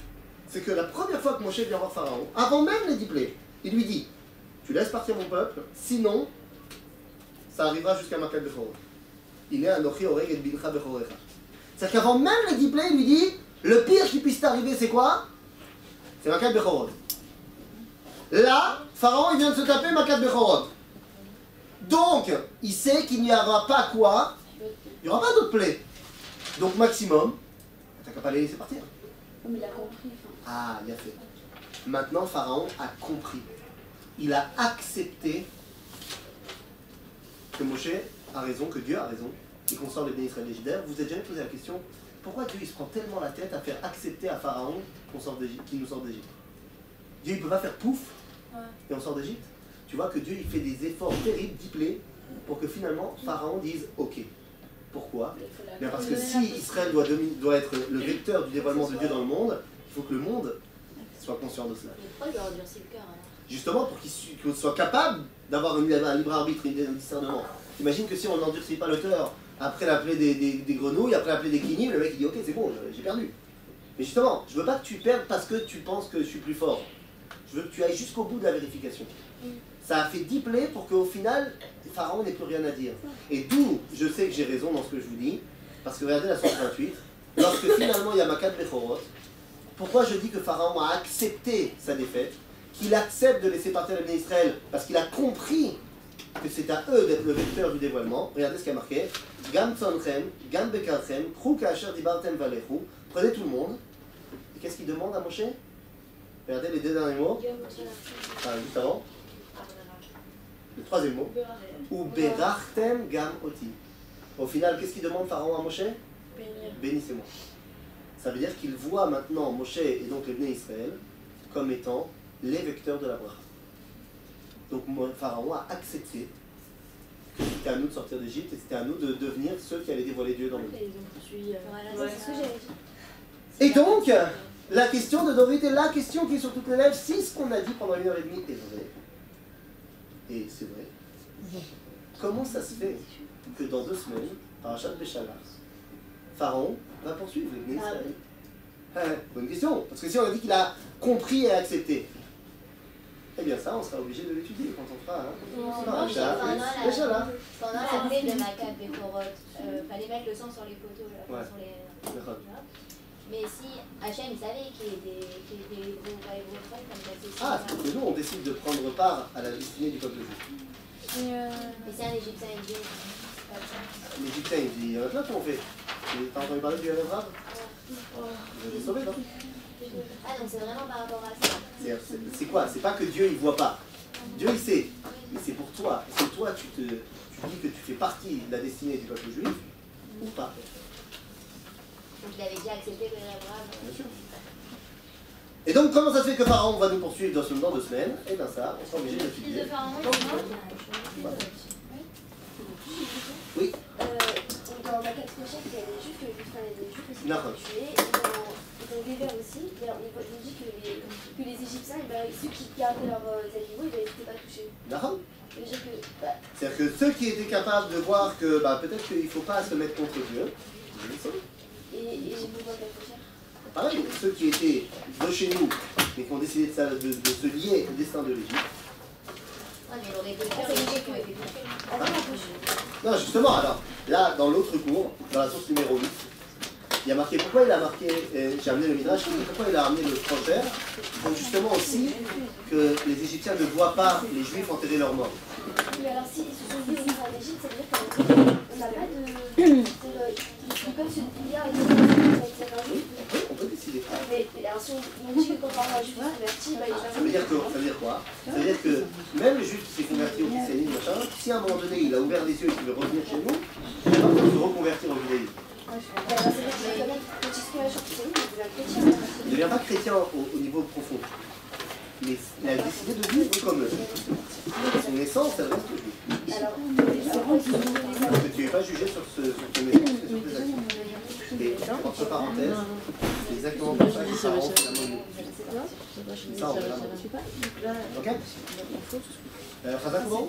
C'est que la première fois que Moshe vient voir Pharaon, avant même les 10 plaies, il lui dit tu laisses partir mon peuple, sinon ça arrivera jusqu'à Makat Bechorot. Ine anochi oreg et bincha bechorecha. C'est-à-dire qu'avant même les 10 plaies, il lui dit le pire qui puisse t'arriver, c'est quoi? C'est Makat Bechorot. Là, Pharaon, il vient de se taper Makat Bechorot. Donc, il sait qu'il n'y aura pas quoi? Il n'y aura pas d'autres plaies. Donc, maximum, t'as qu'à pas les laisser partir. Mais il a compris. Ah, il a fait. Maintenant, Pharaon a compris. Il a accepté que Moshe a raison, que Dieu a raison, et qu'on sort les bénis Israël d'Égypte. Vous vous êtes jamais posé la question, pourquoi Dieu il se prend tellement la tête à faire accepter à Pharaon qu'il nous sorte d'Égypte? Dieu il ne peut pas faire pouf et on sort d'Égypte. Tu vois que Dieu il fait des efforts terribles, 10 plaies, pour que finalement Pharaon dise ok. Pourquoi? Bien parce que si Israël doit être le vecteur du dévoilement de Dieu dans le monde, il faut que le monde soit conscient de cela. Pourquoi il lui a endurci le cœur alors? Justement pour qu'il soit capable d'avoir un libre arbitre et un discernement. Imagine que si on n'endurcit pas le cœur après la plaie des grenouilles, après la plaie des kinim, le mec il dit ok c'est bon, j'ai perdu. Mais justement, je veux pas que tu perdes parce que tu penses que je suis plus fort. Je veux que tu ailles jusqu'au bout de la vérification. Ça a fait 10 plaies pour qu'au final, Pharaon n'ait plus rien à dire. Et d'où je sais que j'ai raison dans ce que je vous dis, parce que regardez la source 28, lorsque finalement il y a Makat Bechorot, pourquoi je dis que Pharaon a accepté sa défaite, qu'il accepte de laisser partir les bénis Israël, parce qu'il a compris que c'est à eux d'être le vecteur du dévoilement. Regardez ce qu'il y a marqué. Gam tzonechem, gam bekarchem, krou kasher dibartem valechu. Prenez tout le monde. Et qu'est-ce qu'il demande à Moshe? Regardez les deux derniers mots. Enfin, juste avant. Le troisième mot. Ou berachtem gam oti. Au final, qu'est-ce qu'il demande Pharaon à Moshe? Bénissez-moi. Ça veut dire qu'il voit maintenant Moshe et donc les bénis Israël comme étant les vecteurs de la bracha. Donc Pharaon a accepté que c'était à nous de sortir d'Égypte et c'était à nous de devenir ceux qui allaient dévoiler Dieu dans le monde. Voilà, c'est ce que j'avais dit. Et donc, la question de David est la question qui est sur toutes les lèvres. Si ce qu'on a dit pendant 1h30 est vrai, et c'est vrai, comment ça se fait que dans 2 semaines, Parashat Béchalach, Pharaon va poursuivre les bénis Israël? Bonne question, parce que si on a dit qu'il a compris et accepté, eh bien ça, on sera obligé de l'étudier quand on fera Parashat Béchalach. Pendant la plaie de Makat Bechorot, fallait mettre le sang sur les poteaux, là, sur les... Mais si Hachem il savait qu'il y avait des gros frères comme ça, Ah, c'est que nous on décide de prendre part à la destinée du peuple juif. mais c'est un Égyptien et Dieu. L'Égyptien il dit, il y en a plein qui ont fait. T'as entendu parler du Yahweh Rav? Vous avez sauvé, non? Ah donc c'est vraiment par rapport à ça. C'est quoi? C'est pas que Dieu il voit pas. Dieu il sait. Mais c'est pour toi. Est-ce que toi tu dis que tu fais partie de la destinée du peuple juif ou pas? Donc il avait déjà accepté le Abraham. Bien sûr. Et donc comment ça se fait que Pharaon va nous poursuivre dans 2 semaines? Eh bien ça, on sera obligé de Fils l'étudier. de Pharaon, Oui. Dans ma quête prochaine, il y a des juifs aussi D'accord. tués. Et dans les vers aussi, il dit que les Égyptiens, ceux qui gardaient leurs animaux, ils n'étaient pas touchés. D'accord. C'est-à-dire C'est-à-dire que ceux qui étaient capables de voir que peut-être qu'il ne faut pas se mettre contre Dieu, ils le savent. et j'ai besoin de la prochaine. Pareil, ceux qui étaient de chez nous, mais qui ont décidé de se lier au destin de l'Égypte. Ouais, mais il aurait pu faire les Égyptiens qui ont été touchés. Non, justement, alors, là, dans l'autre cours, dans la source numéro 8, il y a marqué, pourquoi il a marqué, j'ai amené le Midrash, pourquoi il a amené le prophète, pour justement aussi que les Égyptiens ne voient pas les Juifs enterrer leurs morts. Mais alors, s'ils se sont mis au sein d'Égypte, ça veut dire n'a pas de. Ils peuvent se dire avec un juif. Oui, on peut décider. Mais alors, si on dit que quand on parle d'un juif converti, il est Ça veut dire quoi? Ça veut dire quoi? Ça veut dire que même le juif qui s'est converti au christianisme, machin, si à un moment donné il a ouvert les yeux et qu'il veut revenir chez nous, il va pas besoin de se reconvertir au judaïsme. quand il se convertit au christianisme, il devient chrétien. Il ne devient pas chrétien au niveau profond. Mais il a décidé de vivre comme eux. Son essence, elle reste juive. Alors, Parce que tu n'es pas jugé sur ton essence et sur tes actions. Et entre parenthèses, c'est exactement pour ça que ça rentre la monnaie. Ça rentre la monnaie. Ok? Khazak, comment?